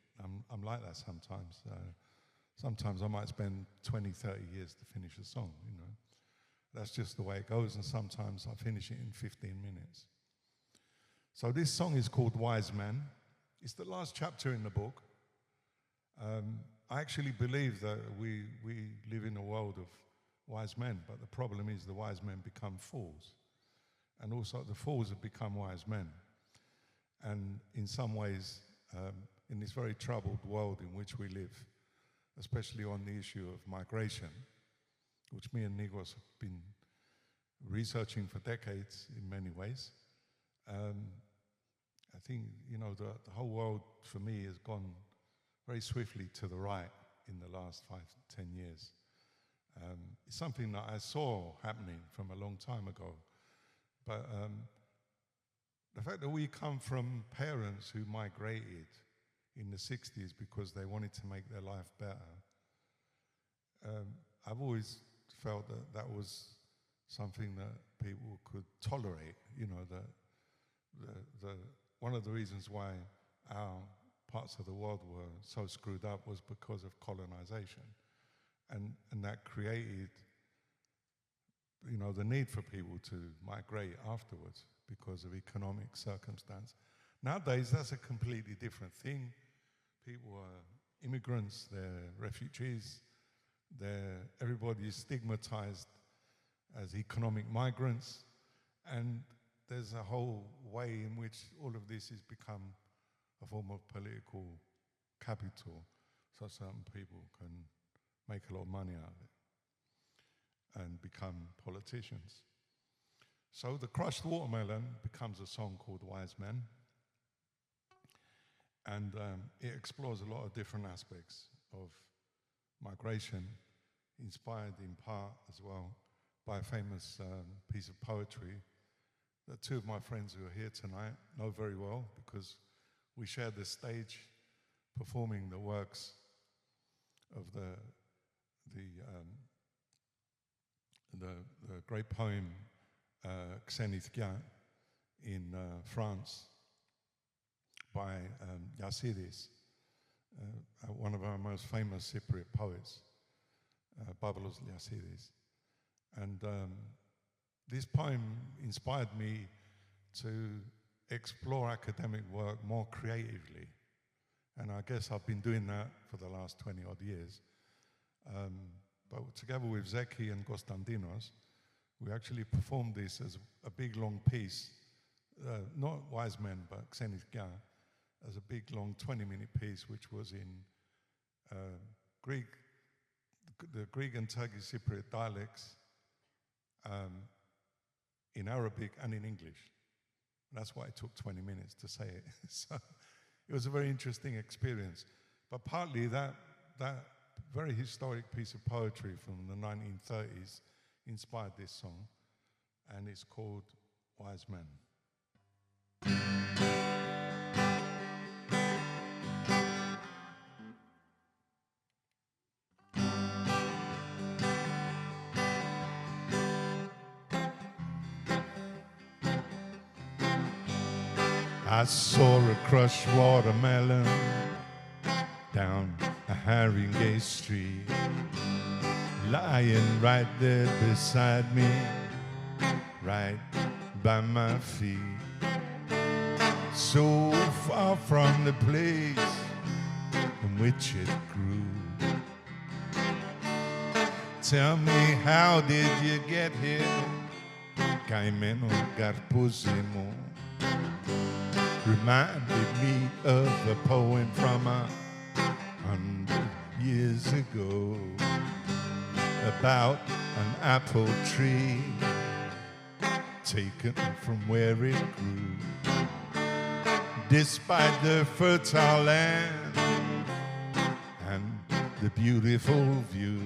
I'm like that sometimes. Sometimes I might spend 20, 30 years to finish a song, you know. That's just the way it goes, and sometimes I finish it in 15 minutes. So this song is called Wise Man. It's the last chapter in the book. I actually believe that we live in a world of wise men, but the problem is the wise men become fools. And also the fools have become wise men. And in some ways, in this very troubled world in which we live, especially on the issue of migration, which me and Nikos have been researching for decades in many ways, I think, you know, the whole world for me has gone very swiftly to the right in the last 5 to 10 years. It's something that I saw happening from a long time ago. But the fact that we come from parents who migrated in the 60s because they wanted to make their life better, I've always felt that that was something that people could tolerate. You know, that one of the reasons why our parts of the world were so screwed up was because of colonization. And that created, you know, the need for people to migrate afterwards because of economic circumstance. Nowadays, that's a completely different thing. People are immigrants, they're refugees, everybody is stigmatized as economic migrants, and there's a whole way in which all of this has become a form of political capital, so certain people can make a lot of money out of it and become politicians. So the crushed watermelon becomes a song called Wise Man, and it explores a lot of different aspects of migration, inspired in part as well by a famous piece of poetry that two of my friends who are here tonight know very well, because we shared the stage performing the works of the great poem Xenithia in France by Yasidis, one of our most famous Cypriot poets, Babalos Yasidis. And this poem inspired me to explore academic work more creatively. And I guess I've been doing that for the last 20 odd years. But together with Zeki and Konstantinos, we actually performed this as a big long piece, not Wise Men, but Xenithia, as a big long 20-minute piece, which was in Greek, the Greek and Turkish Cypriot dialects, in Arabic and in English. And that's why it took 20 minutes to say it. So it was a very interesting experience. But partly that very historic piece of poetry from the 1930s inspired this song, and it's called Wise Men. I saw a crushed watermelon down a Haringey Street, lying right there beside me, right by my feet. So far from the place in which it grew. Tell me, how did you get here? Caimeno Garpusimo reminded me of a poem from 100 years ago about an apple tree taken from where it grew. Despite the fertile land and the beautiful view,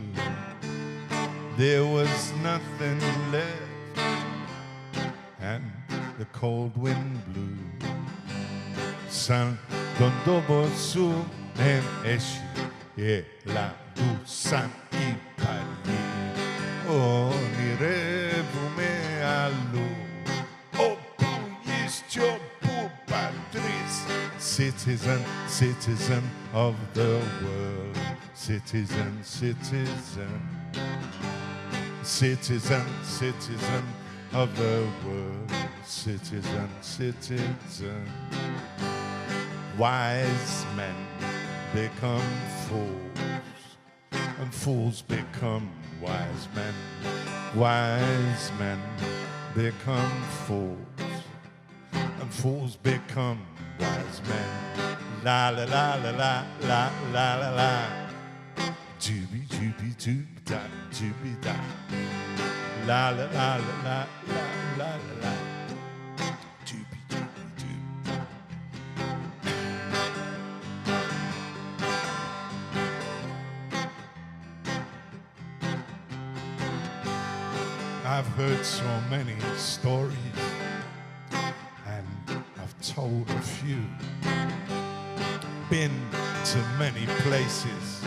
there was nothing left, and the cold wind blew. San Dondobo su en eshi e la du san I pali o nirevume alu o puyistio pu patris, citizen, citizen of the world, citizen, citizen, citizen, citizen of the world, citizen, citizen. Wise men become fools, and fools become wise men. Wise men become fools, and fools become wise men. La la la la la la la la la. Dooby dooby dooby da dooby da. La la la la la la la la. I've heard so many stories, and I've told a few. Been to many places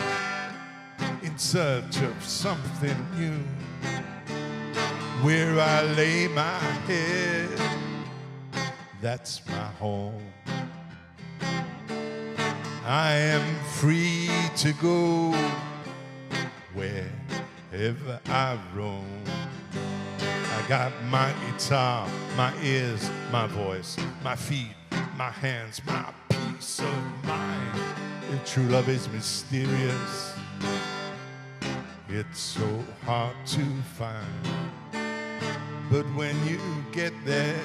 in search of something new. Where I lay my head, that's my home. I am free to go wherever I roam. I got my guitar, my ears, my voice, my feet, my hands, my peace of mind. If true love is mysterious, it's so hard to find. But when you get there,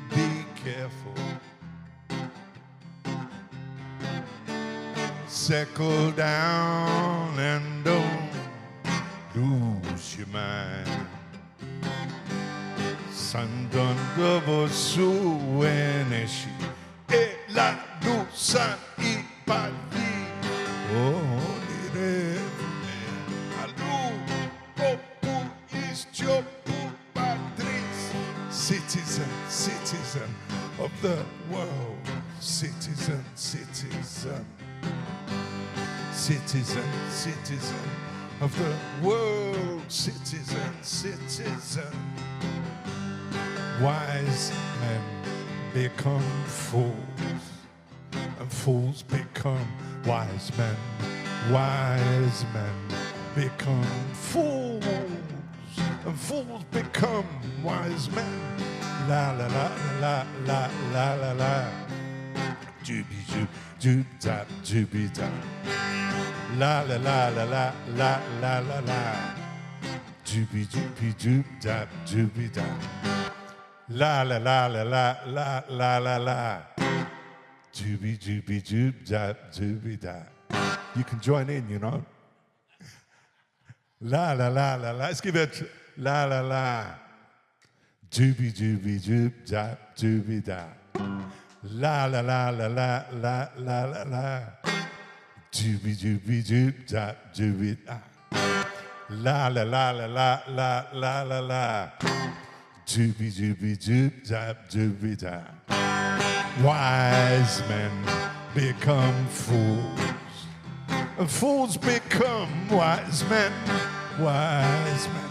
be careful. Settle down and don't lose your mind. Sandondo su eneshi e la lusan I pali o dire citizen of the world. Citizen, citizen. Citizen, citizen of the world. Citizen, citizen. Wise men become fools, and fools become wise men. Wise men become fools, and fools become wise men. La la la la la la la la. Dooby doo doob dap dooby dap. La la la la la la la la la. Dooby dooby doob dap dooby dap. La la la la la la la la la. Dooby dooby doob dap dooby dap. You can join in, you know. La la la la la. Let's give it la la la. Dooby dooby doob dap dooby dap. La la la la la la la la la. Dooby dooby doob dap dooby dap. La la la la la la la la la. Dooby dooby doob dap dooby dap. Wise men become fools, and fools become wise men. Wise men.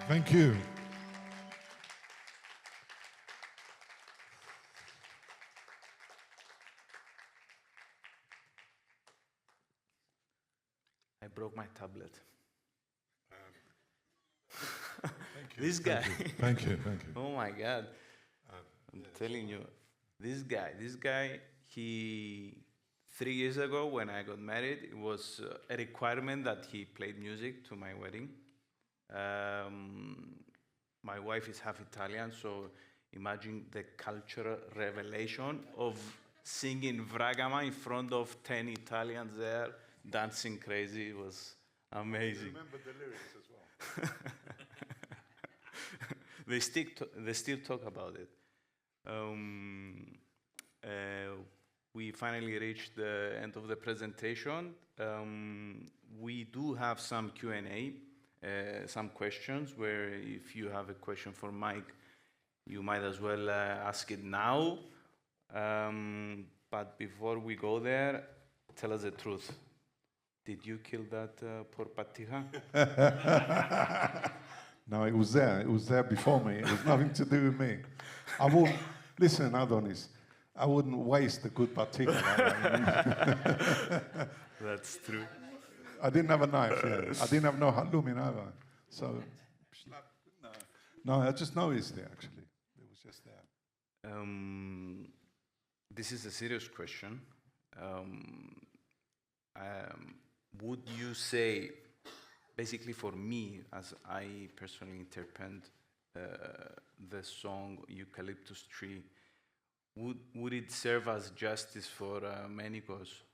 Thank you. I broke my tablet. Thank you. This guy. Thank you. Thank you. Oh my God. I'm telling you, this guy, he 3 years ago when I got married, it was a requirement that he played music to my wedding. My wife is half Italian, so imagine the cultural revelation of singing Vragama in front of 10 Italians there, dancing crazy. It was amazing. I remember the lyrics as well. They still talk about it. We finally reached the end of the presentation. We do have some Q&A, some questions, where if you have a question for Mike, you might as well ask it now. But before we go there, tell us the truth. Did you kill that poor patija? No, it was there. It was there before me. It was nothing to do with me. I won't listen, Adonis. I wouldn't waste a good patija. That's true. I didn't have a knife. Yeah. I didn't have no halloumi either. So, no, I just noticed it. Actually, it was just there. This is a serious question. Would you say, basically for me, as I personally interpret the song Eucalyptus Tree, would it serve as justice for Nikos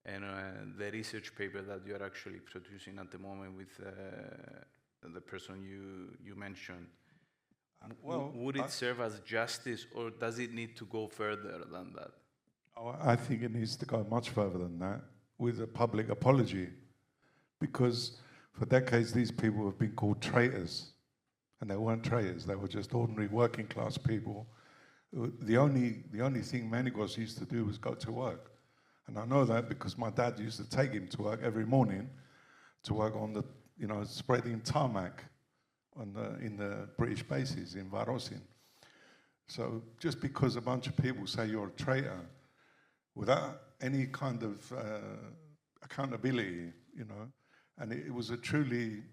and the research paper that you are actually producing at the moment with the person you mentioned? Well, would it serve as justice, or does it need to go further than that? Oh, I think it needs to go much further than that, with a public apology, because for decades these people have been called traitors, and they weren't traitors. They were just ordinary working class people. The only thing Nikos used to do was go to work, and I know that because my dad used to take him to work every morning, to work on the, spreading tarmac in the British bases in Varosin. So just because a bunch of people say you're a traitor, without any kind of accountability, and it was a truly,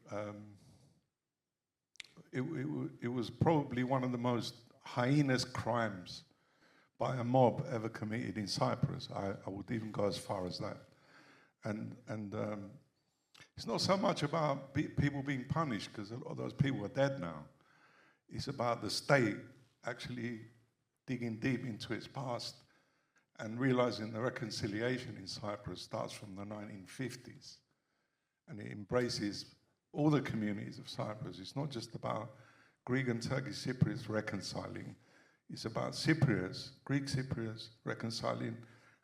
it was probably one of the most heinous crimes by a mob ever committed in Cyprus. I would even go as far as that. And it's not so much about people being punished, because a lot of those people are dead now. It's about the state actually digging deep into its past and realizing the reconciliation in Cyprus starts from the 1950s. and it embraces all the communities of Cyprus. It's not just about Greek and Turkish Cypriots reconciling. It's about Cypriots, Greek Cypriots reconciling,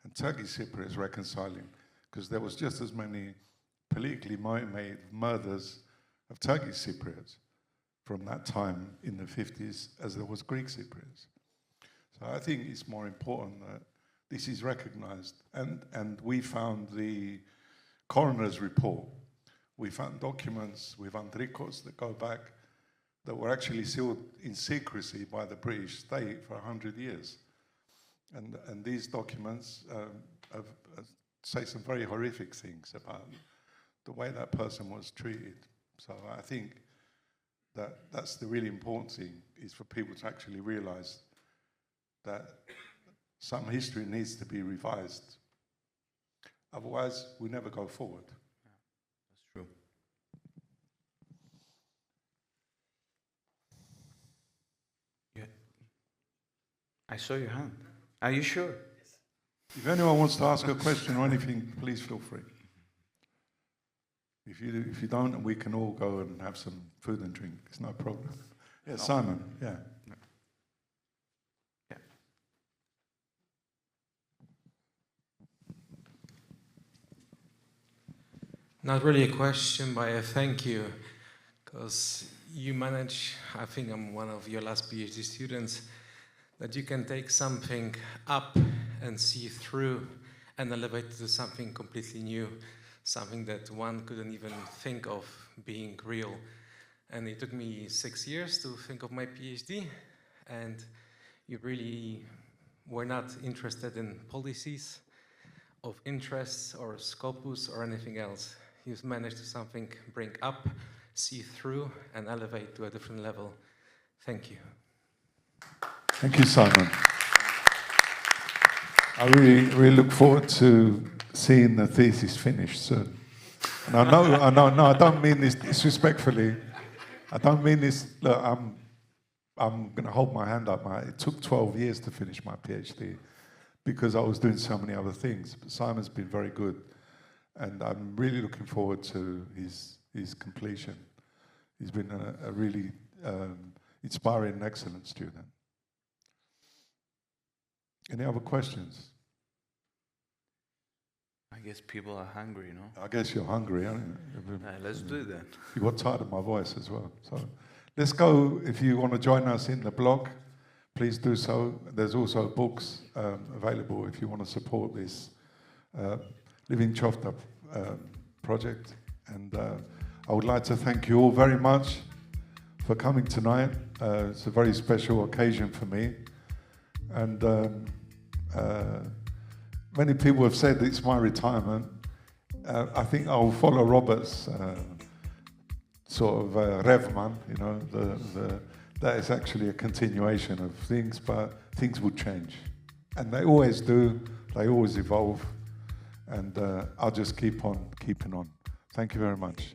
and Turkish Cypriots reconciling, because there was just as many politically motivated murders of Turkish Cypriots from that time in the 50s as there was Greek Cypriots. So I think it's more important that this is recognized. And we found the coroner's report. We found documents with Andrikos that go back, that were actually sealed in secrecy by the British state for 100 years. And these documents say some very horrific things about the way that person was treated. So I think that that's the really important thing, is for people to actually realize that some history needs to be revised. Otherwise, we never go forward. That's true. Yeah. I saw your hand. Are you sure? If anyone wants to ask a question or anything, please feel free. If you don't, we can all go and have some food and drink. It's no problem. Yeah, no. Simon, yeah. Yeah. Not really a question, but a thank you, because you manage, I think I'm one of your last PhD students, that you can take something up and see through and elevate it to something completely new, something that one couldn't even think of being real. And it took me 6 years to think of my PhD, and you really were not interested in policies of interests or scopus or anything else. You've managed to bring up, see through, and elevate to a different level. Thank you. Thank you, Simon. I really look forward to seeing the thesis finished soon. And I don't mean this disrespectfully. I don't mean this, look, I'm going to hold my hand up. It took 12 years to finish my PhD because I was doing so many other things. But Simon's been very good, and I'm really looking forward to his completion. He's been a really inspiring and excellent student. Any other questions? I guess people are hungry, no? I guess you're hungry, aren't you? Let's do it then. You got tired of my voice as well. So let's go. If you want to join us in the blog, please do so. There's also books available if you want to support this Living Chiofta project. And I would like to thank you all very much for coming tonight. It's a very special occasion for me. And many people have said it's my retirement. I think I'll follow Robert's sort of Revman, you know, that is actually a continuation of things, but things will change. And they always do, they always evolve, and I'll just keep on keeping on. Thank you very much.